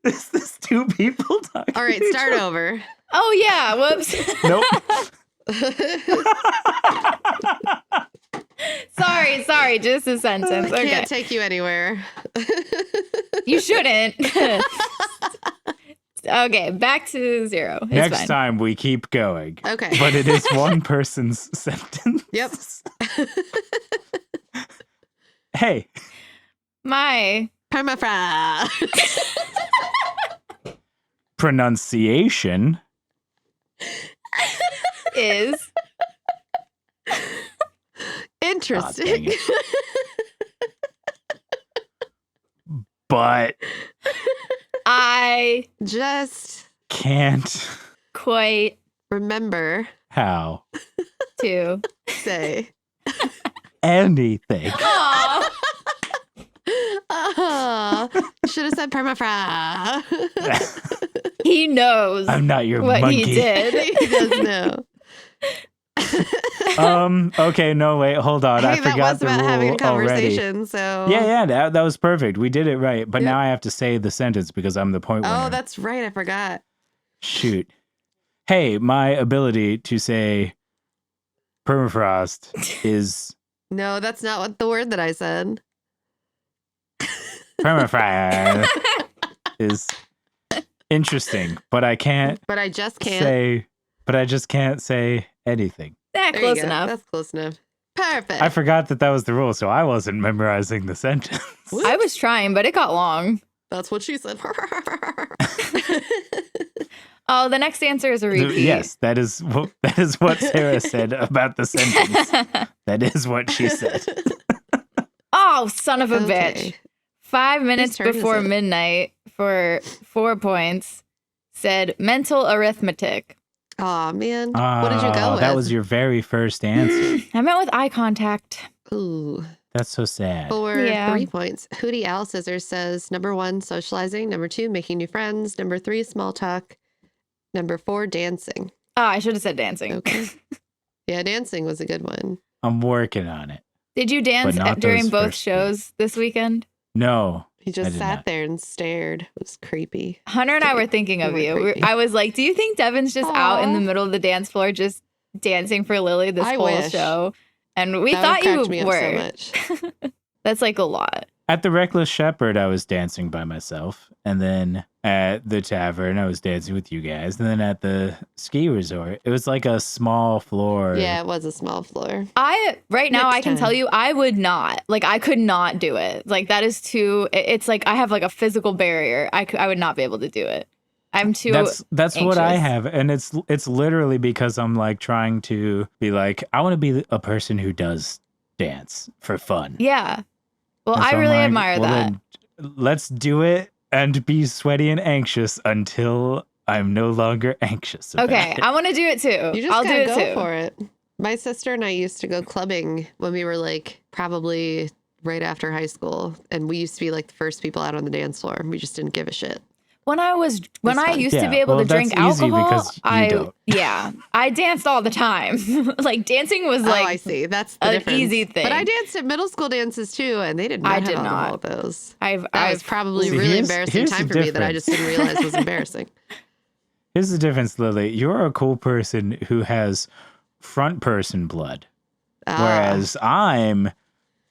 Is this 2 people talking? All right, to each start other? over. Oh, yeah. Whoops. Nope. Sorry. Just a sentence. I Okay. can't take you anywhere. You shouldn't. Okay, back to 0. It's Next fine. time we keep going. Okay. But it is one person's sentence. Yep. Hey. My Permafrost. Pronunciation is Interesting. but I Just can't quite remember how to say. anything. Aw. Should have said permafrost. He knows I'm not your what monkey. he did. He does know. Okay, no, wait, hold on. I Hey, that forgot was the about rule having a already. conversation, so. Yeah, that was perfect. We did it right. But Yep. now I have to say the sentence because I'm the point winner. Oh, that's right. I forgot. Shoot. Hey, my ability to say permafrost is No, that's not what the word that I said. permafrost is interesting, but I can't But I just can't. say, but I just can't say anything. That There close you go. enough. That's close enough. Perfect. I forgot that was the rule, so I wasn't memorizing the sentence. I was trying, but it got long. That's what she said. Oh, the next answer is a repeat. Yes, that is what Sarah said about the sentence. That is what she said. Oh, son of a Okay. bitch. 5 minutes turn is before it? midnight for 4 points said mental arithmetic. Aw, man. What did you go with? That was your very first answer. I meant with eye contact. Ooh. That's so sad. For Yeah. 3 points. Hootie Owl Scissors says number 1, socializing. Number 2, making new friends. Number 3, small talk. Number 4, dancing. Oh, I should have said dancing. Okay. Yeah, dancing was a good one. I'm working on it. Did you dance But not during those both first two. shows this weekend? No. He I just did sat not. there and stared. It was creepy. Hunter and I were thinking You of were you. creepy. I was like, do you think Devin's just out in the Aw. middle of the dance floor just dancing for Lily this I whole wish. show? And we That thought would you crack me up were. so much. That's like a lot. At the Reckless Shepherd, I was dancing by myself. And then at the tavern, I was dancing with you guys. And then at the ski resort, it was like a small floor. Yeah, it was a small floor. Right now, Next I can tell time. you, I would not. Like, I could not do it. Like, that is too, it's like I have like a physical barrier. I would not be able to do it. I'm too. That's what I anxious. have. And it's literally because I'm like trying to be like, I want to be a person who does dance for fun. Yeah. Well, And I so I'm really like, admire well, that. then let's do it and be sweaty and anxious until I'm no longer anxious about Okay, it. I want to do it too. You just I'll do gotta it go too. for it. My sister and I used to go clubbing when we were like probably right after high school, and we used to be like the first people out on the dance floor. We just didn't give a shit. When I It's fun. used to Yeah, be able well, to drink that's easy alcohol, because you don't. I danced all the time. Like dancing was Oh, I like see. That's the an difference. easy thing. But I danced at middle school dances too, and they did not I have did alcohol not. at those. I've That was probably See, really here's- embarrassing here's time the for me that I just didn't realize was embarrassing. Here's the difference, Lily. You're a cool person who has front person blood, whereas I'm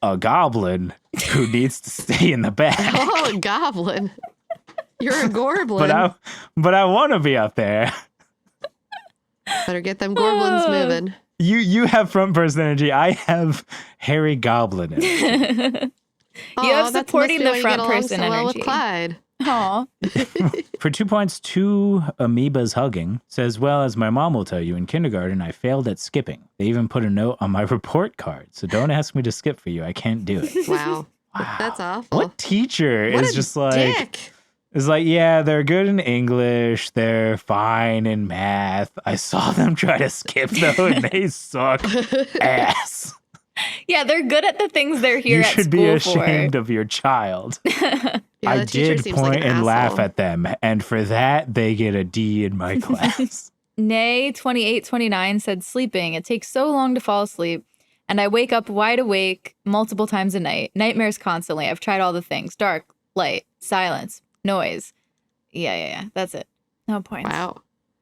a goblin who needs to stay in the back. Oh, a goblin. You're a gorblin. But I want to be up there. Better get them gorblins moving. You have front person energy. I have hairy goblin energy. You have Aw, that must supporting be the why you front get along person so well with energy. Clyde. Aw. For 2 points, 2 amoebas hugging says, well, as my mom will tell you, in kindergarten, I failed at skipping. They even put a note on my report card. So don't ask me to skip for you. I can't do it. Wow. Wow. That's awful. What teacher What is a just like, dick. is like, yeah, they're good in English. They're fine in math. I saw them try to skip though, and they suck ass. Yeah, they're good at the things they're here You at should school be ashamed for. of your child. Yeah, I the teacher did seems like point an and laugh asshole. at them, and for that, they get a D in my class. Nay 2829 said sleeping. It takes so long to fall asleep, and I wake up wide awake multiple times a night. Nightmares constantly. I've tried all the things. Dark, light, silence, noise. Yeah. That's it. No points. Wow.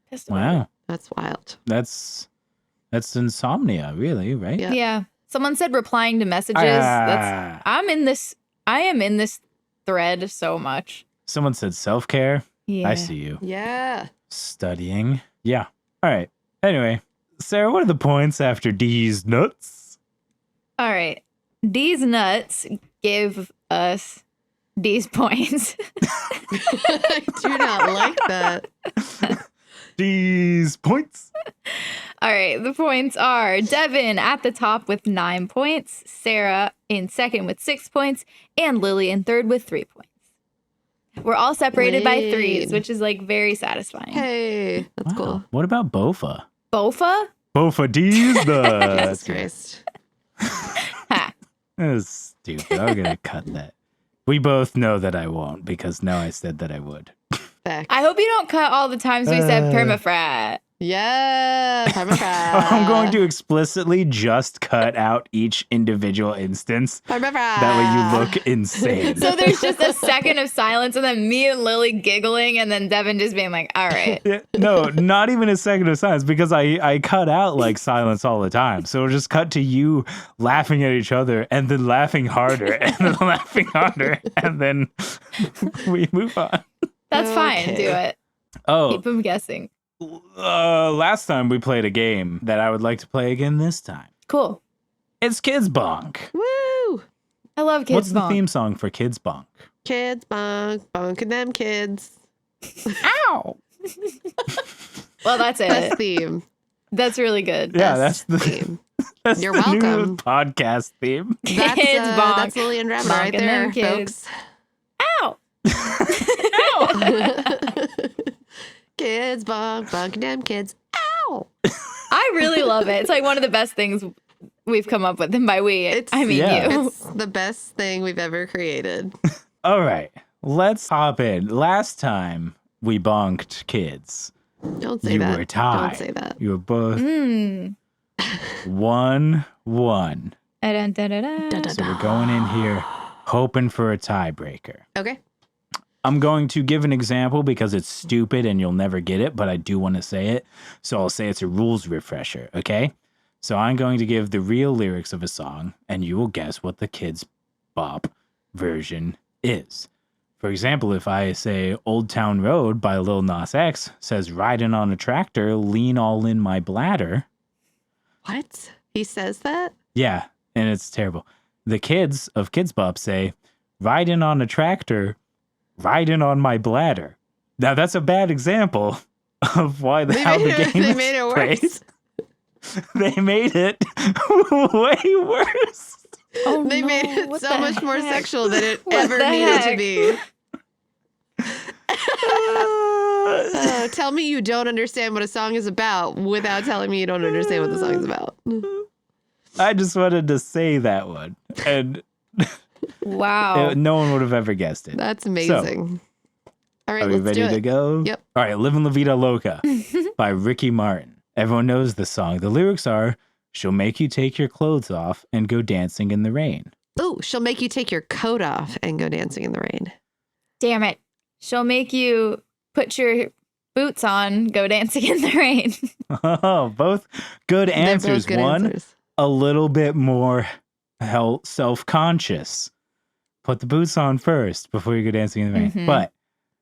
Pissed about Wow, That's wild. that's insomnia, really, right? Yeah. it. Yeah. Someone said replying to messages. Ah. I am in this thread so much. Someone said self-care. Yeah. I see you. Yeah. Studying. Yeah. All right. Anyway, Sarah, what are the points after D's nuts? All right. These nuts give us these points. I do not like that. D's points. All right. The points are Devin at the top with 9 points, Sarah in second with 6 points, and Lily in third with 3 points. We're all separated by threes, Wait. which is like very satisfying. Hey, that's Wow. cool. What about Bofa? Bofa? Bofa D's Jesus nuts. Christ. Ha. That was stupid. I'm going to cut that. We both know that I won't because now I said that I would. Fact. I hope you don't cut all the times we said permafrat. Yeah. Permafrost. I'm going to explicitly just cut out each individual instance. Permafrost. That way you look insane. So there's just a second of silence and then me and Lily giggling and then Devin just being like, all right. Yeah, no, not even a second of silence because I cut out like silence all the time. So it'll just cut to you laughing at each other and then laughing harder and then laughing harder and then we move on. That's fine. Okay. Do it. Oh, Keep them guessing. last time we played a game that I would like to play again this time. Cool. It's Kids Bonk. Woo. I love Kids What's the Bonk. theme song for Kids Bonk? Kids bonk. Bonking them kids. Ow! Well, that's Best it. theme. That's really good. Yeah, Best that's the theme. that's You're the new welcome. podcast theme. That's, Kids bonk. that's Lily and Rabbit right Bonking there, them kids. folks. Ow. Kids bonk. Bonking them kids. Ow. I really love it. It's like one of the best things we've come up with. And by we, It's- I mean Yeah. you. It's the best thing we've ever created. All right, let's hop in. Last time we bonked kids. Don't say You that. were tied. Don't say that. You were both Mm. 1-1. Da-da-da-da-da. So we're going in here hoping for a tiebreaker. Okay. I'm going to give an example because it's stupid and you'll never get it, but I do want to say it. So I'll say it's a rules refresher, okay? So I'm going to give the real lyrics of a song and you will guess what the Kids Bop version is. For example, if I say Old Town Road by Lil Nas X says riding on a tractor, lean all in my bladder. What? He says that? Yeah, and it's terrible. The kids of Kids Bop say riding on a tractor, riding on my bladder. Now that's a bad example of why how the game they is made it played. worse. They made it way worse. Oh, They no. made it What so the much more heck? sexual than it What ever the needed to heck? be. Tell me you don't understand what a song is about without telling me you don't understand what the song is about. I just wanted to say that one, and Wow. no one would have ever guessed it. That's amazing. All right, Are we let's ready do to it. go? Yep. All right, Livin' La Vida Loca by Ricky Martin. Everyone knows the song. The lyrics are, she'll make you take your clothes off and go dancing in the rain. Ooh, she'll make you take your coat off and go dancing in the rain. Damn it. She'll make you put your boots on, go dancing in the rain. Oh, both good They're answers. both good One, answers. a little bit more self-conscious. Put the boots on first before you go dancing in the rain. Mhm. But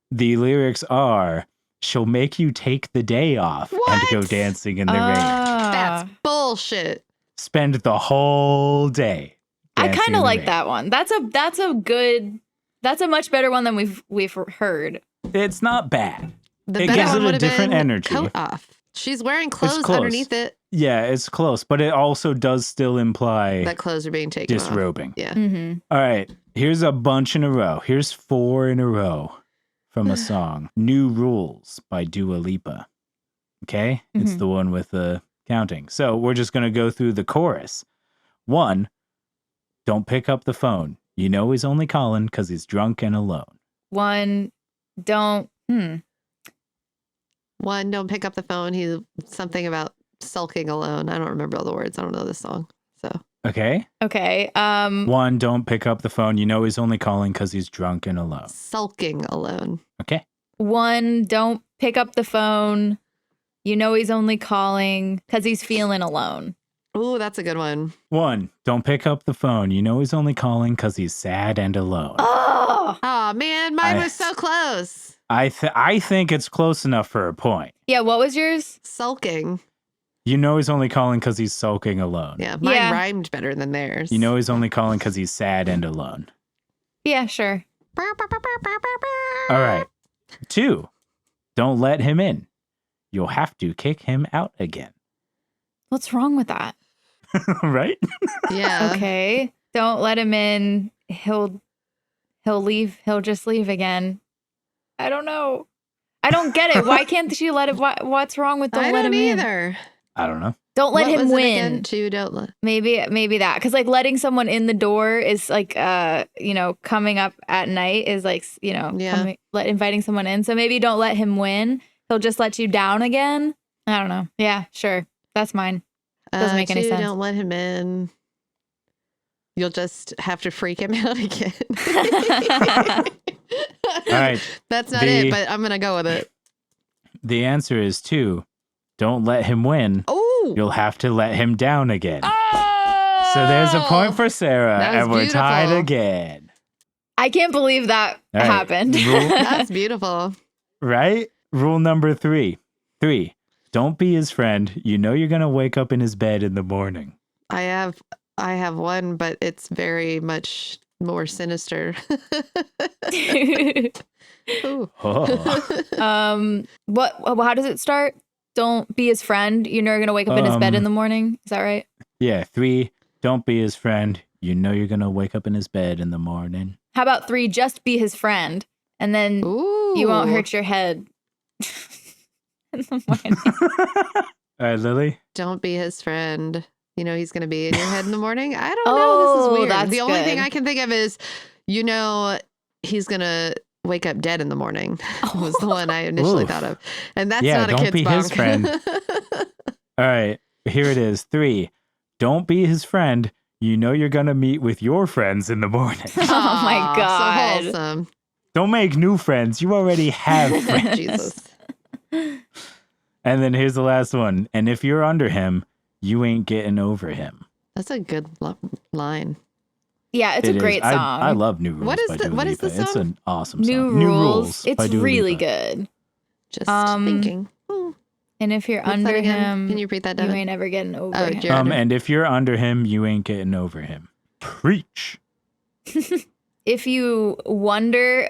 the lyrics are, she'll make you take the day off and go What? dancing in the rain. That's bullshit. Spend the whole day I dancing kind in of the like rain. that one. That's a good That's a much better one than we've heard. It's not bad. The It better gives one it a would have different been energy. coat off. She's wearing clothes close. underneath it. Yeah, it's close, but it also does still imply That clothes are being taken off. disrobing. Yeah. Mm-hmm. All right, here's a bunch in a row. Here's 4 in a row from a song. New Rules by Dua Lipa. Okay? It's Mhm. the one with the counting. So we're just going to go through the chorus. 1, don't pick up the phone. You know he's only calling because he's drunk and alone. 1, don't. 1, don't pick up the phone. He's something about sulking alone. I don't remember all the words. I don't know this song. So Okay? Okay. 1, don't pick up the phone. You know he's only calling because he's drunk and alone. sulking alone. Okay? 1, don't pick up the phone. You know he's only calling because he's feeling alone. Ooh, that's a good one. 1, don't pick up the phone. You know he's only calling because he's sad and alone. Oh, Oh man, mine was so close. I think it's close enough for a point. yeah. What was yours? Sulking. You know he's only calling because he's sulking alone. Yeah, mine Yeah. rhymed better than theirs. You know he's only calling because he's sad and alone. Yeah, sure. All right. 2, don't let him in. You'll have to kick him out again. What's wrong with that? Right? Yeah. Okay. Don't let him in. He'll leave. He'll just leave again. I don't know. I don't get it. Why can't she let it? What's wrong with don't I let don't him in? either. I don't know. Don't let What him was it win. again? 2, don't let. Maybe that, because like letting someone in the door is like coming up at night is like Yeah. inviting someone in. So maybe don't let him win. He'll just let you down again. I don't know. Yeah, sure. That's mine. Doesn't make any 2, sense. don't let him in. You'll just have to freak him out again. All right. That's not it, but I'm going to go with it. The answer is 2, don't let him win. Oh. You'll have to let him down again. Oh. So there's a point for Sarah, That was and we're tied beautiful. again. I can't believe that All right. happened. That's beautiful. Right? Rule number 3. 3, don't be his friend. You know you're going to wake up in his bed in the morning. I have one, but it's very much more sinister. Ooh. Oh. How does it start? Don't be his friend. You know you're gonna wake up in his bed in the morning. Is that right? Yeah, 3, don't be his friend. You know you're going to wake up in his bed in the morning. How about 3, just be his friend, and then Ooh. you won't hurt your head in the morning. All right, Lily. Don't be his friend. You know he's going to be in your head in the morning. I don't know. This is weird. that's The only thing good. I can think of is, he's going to wake up dead in the morning was the one I initially Oof. thought of. And that's Yeah, not a don't kid's be his bonk. friend. All right, here it is. 3, don't be his friend. You know you're going to meet with your friends in the morning. Oh my Aw, God. So wholesome. Don't make new friends. You already have friends. Jesus. And then here's the last one. And if you're under him, you ain't getting over him. That's a good line. Yeah, it's It a is. great song. I love New Rules What is by the- Dua what is Lipa. the It's song? an awesome New song. Rules. by It's Dua really Lipa. good. Just Um, thinking. And if you're What's under that again? him, Can you repeat that you down? ain't ever getting over Oh, him. Jared. And if you're under him, you ain't getting over him. Preach. If you wonder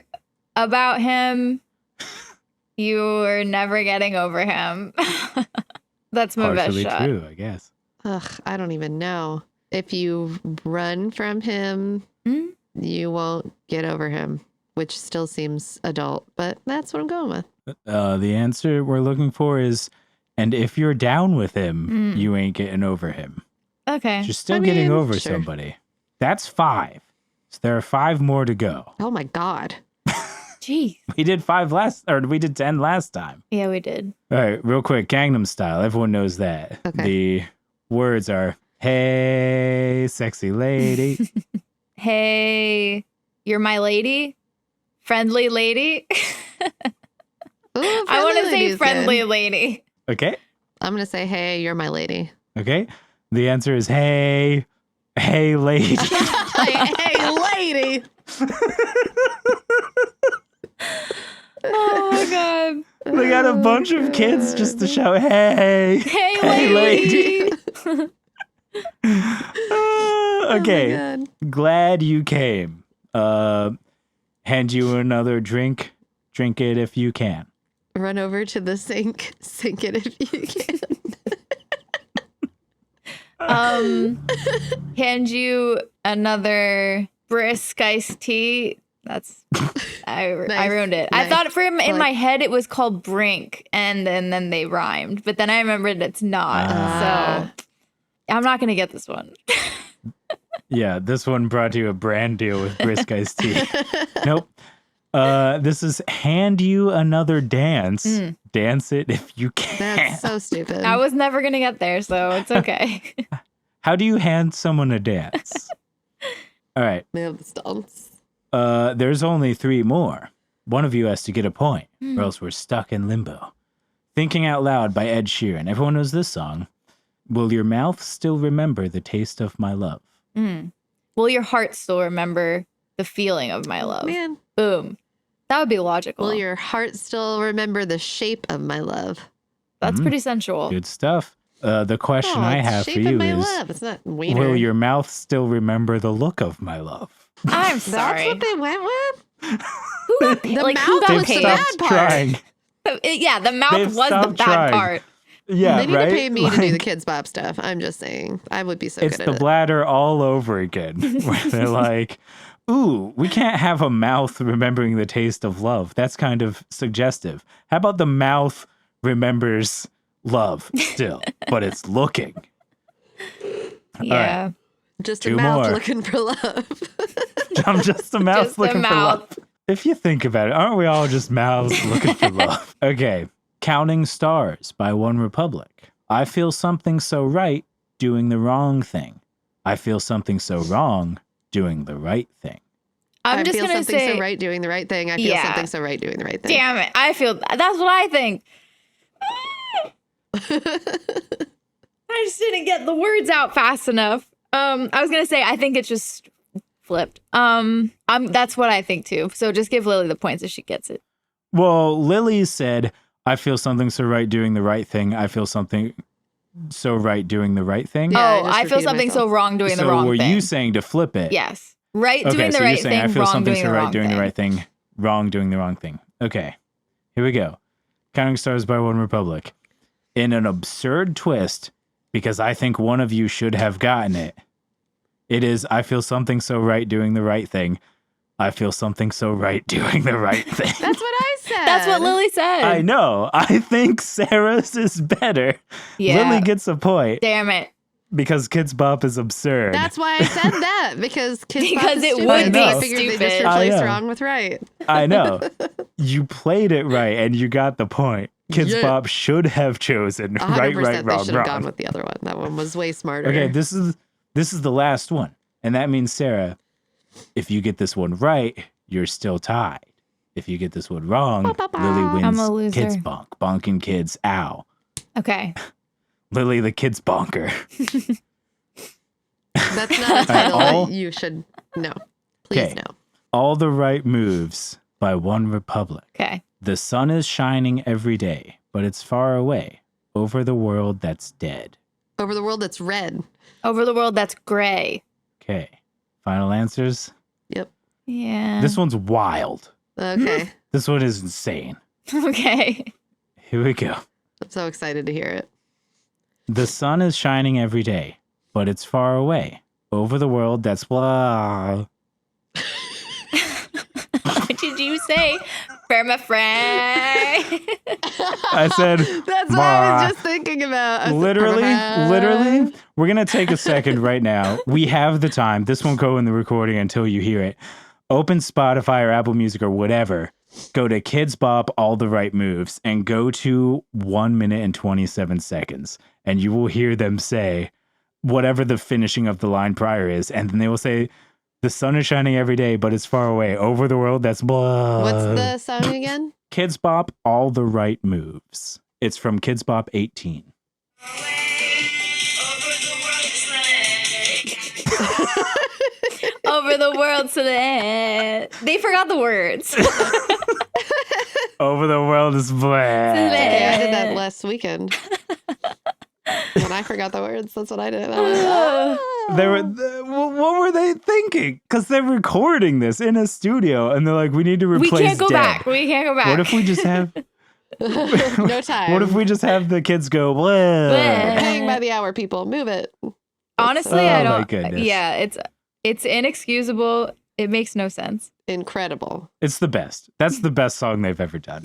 about him, you're never getting over him. That's my Partially best shot. true, I guess. Ugh, I don't even know. If you run from him, Hmm? you won't get over him, which still seems adult, but that's what I'm going with. The answer we're looking for is, and if you're down with him, you ain't getting over him. Okay. You're still I getting mean, over sure. somebody. That's 5. So there are 5 more to go. Oh my God. Jeez. We did 10 last time. Yeah, we did. All right, real quick, Gangnam Style. Everyone knows that. Okay. The words are, hey, sexy lady. Hey, you're my lady? Friendly lady? Ooh, I want to say lady's friendly good. lady. Okay. I'm going to say, hey, you're my lady. Okay. The answer is, hey lady. hey, lady. Oh my God. They got a bunch of kids just to shout, hey. Hey, lady. Oh my Okay. God. Glad you came. Hey Hand you another drink. Drink it if you can. Run over to the sink. Sink it if you can. Hand you another brisk iced tea. That's I ruined it. Nice. I thought in my head it was called brink, and then they rhymed, but then I remembered it's not. So I'm not gonna get this one. Yeah, this one brought you a brand deal with brisk iced tea. Nope. This is hand you another dance. Dance it if you can. That's so stupid. I was never gonna get there, so it's okay. How do you hand someone a dance? All right. Move the stunts. There's only 3 more. One of you has to get a point, or else we're stuck in limbo. Thinking Out Loud by Ed Sheeran. Everyone knows this song. Will your mouth still remember the taste of my love? Will your heart still remember the feeling of my love? Man. Boom. That would be logical. Will your heart still remember the shape of my love? That's pretty sensual. Good stuff. The question I have for shape of you my is, love. It's not wiener. will your mouth still remember the look of my love? I'm sorry. That's what they went with? Who got, The like, mouth who got was They've the paid? bad stopped part. trying. Yeah, the mouth They've was the stopped bad trying. part. Yeah, They need right? to pay me to do the Like, Kids Bop stuff. I'm just saying. I would be so it's good the at it. bladder all over again. Where they're like, ooh, we can't have a mouth remembering the taste of love. That's kind of suggestive. How about the mouth remembers love still, but it's looking? Yeah. Just 2 a mouth more. looking for love. I'm just a mouse Just a looking for mouth. love. If you think about it, aren't we all just mouths looking for love? Okay. Counting Stars by One Republic. I feel something so right doing the wrong thing. I feel something so wrong doing the right thing. I'm just feel going to something say, so right doing the right thing. I feel Yeah. something so right doing the right thing. damn it. I feel, that's what I think. I just didn't get the words out fast enough. I was going to say, I think it's just flipped. That's what I think too. So just give Lily the points if she gets it. Well, Lily said, I feel something so right doing the right thing. I feel something so right doing the right thing. Yeah, I Oh, just I feel repeated something myself. so wrong doing so the wrong were thing. you saying to flip it? Yes. Right Okay, doing the so right you're saying thing, I feel wrong something doing so the right wrong doing thing. the right thing, wrong doing the wrong thing. Okay, here we go. Counting Stars by One Republic. In an absurd twist, because I think one of you should have gotten it, it is I feel something so right doing the right thing. I feel something so right doing the right thing. That's what I said. That's what Lily said. I know. I think Sarah's is better. Yeah. Lily gets a point Damn it. because Kids Bop is absurd. That's why I said that, because Kids Bop Because is it stupid. would be I figured they just stupid. I replaced know. wrong with right. I know. You played it right and you got the point. Kids Yeah. Bop should have chosen 100% right, they wrong, should have gone wrong. with the other one. That one was way smarter. Okay, this is the last one. And that means, Sarah, if you get this one right, you're still tied. If you get this one wrong, Lily I'm a wins loser. Kids Bonk. Bonking kids, ow. Okay. Lily the Kids Bonker. That's not a title all- that you should know. Please Okay. no. All the Right Moves by One Republic. Okay. The sun is shining every day, but it's far away, over the world that's dead. Over the world that's red. Over the world that's gray. Okay. Final answers? Yep. Yeah. This one's wild. Okay. This one is insane. Okay. Here we go. I'm so excited to hear it. The sun is shining every day, but it's far away, over the world that's blah. What did you say? Permafrost. I said, That's what I was just thinking about. I said, literally, we're going to take a second right now. We have the time. This won't go in the recording until you hear it. Open Spotify or Apple Music or whatever. Go to Kids Bop All the Right Moves and go to 1 minute and 27 seconds. And you will hear them say whatever the finishing of the line prior is. And then they will say, the sun is shining every day, but it's far away. Over the world, that's blah. What's the song again? Kids Bop All the Right Moves. It's from Kids Bop 18. Over the world to the end. They forgot the words. Over the world is blah. Hey, I did that last weekend. When I forgot the words, that's what I did. I went, What were they thinking? Because they're recording this in a studio, and they're like, "We need to replace." We can't go dead. back. We can't go back. What if we just have? no time. What if we just have the kids go? Well, We're paying by the hour, people. Move it. Honestly, Oh, I my don't. goodness. Yeah, it's inexcusable. It makes no sense. Incredible. It's the best. That's the best song they've ever done.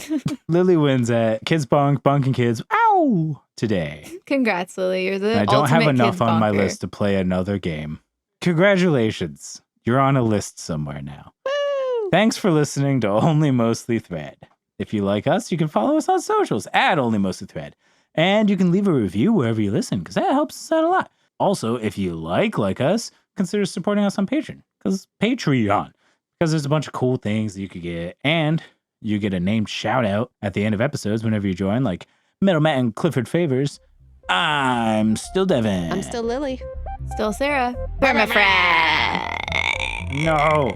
Lily wins at Kids Bonk, Bonking Kids. Ow! Today. Congrats, Lily. You're the I don't have ultimate enough kids on my bonker. list to play another game. Congratulations. You're on a list somewhere now. Woo! Thanks for listening to Only Mostly Thread. If you like us, you can follow us on socials at Only Mostly Thread. And you can leave a review wherever you listen, because that helps us out a lot. Also, if you like us, consider supporting us on Patreon. Because there's a bunch of cool things that you could get. And you get a named shout out at the end of episodes whenever you join, like Metal Matt and Clifford Favors. I'm still Devin. I'm still Lily. Still Sarah. Permafrost. No.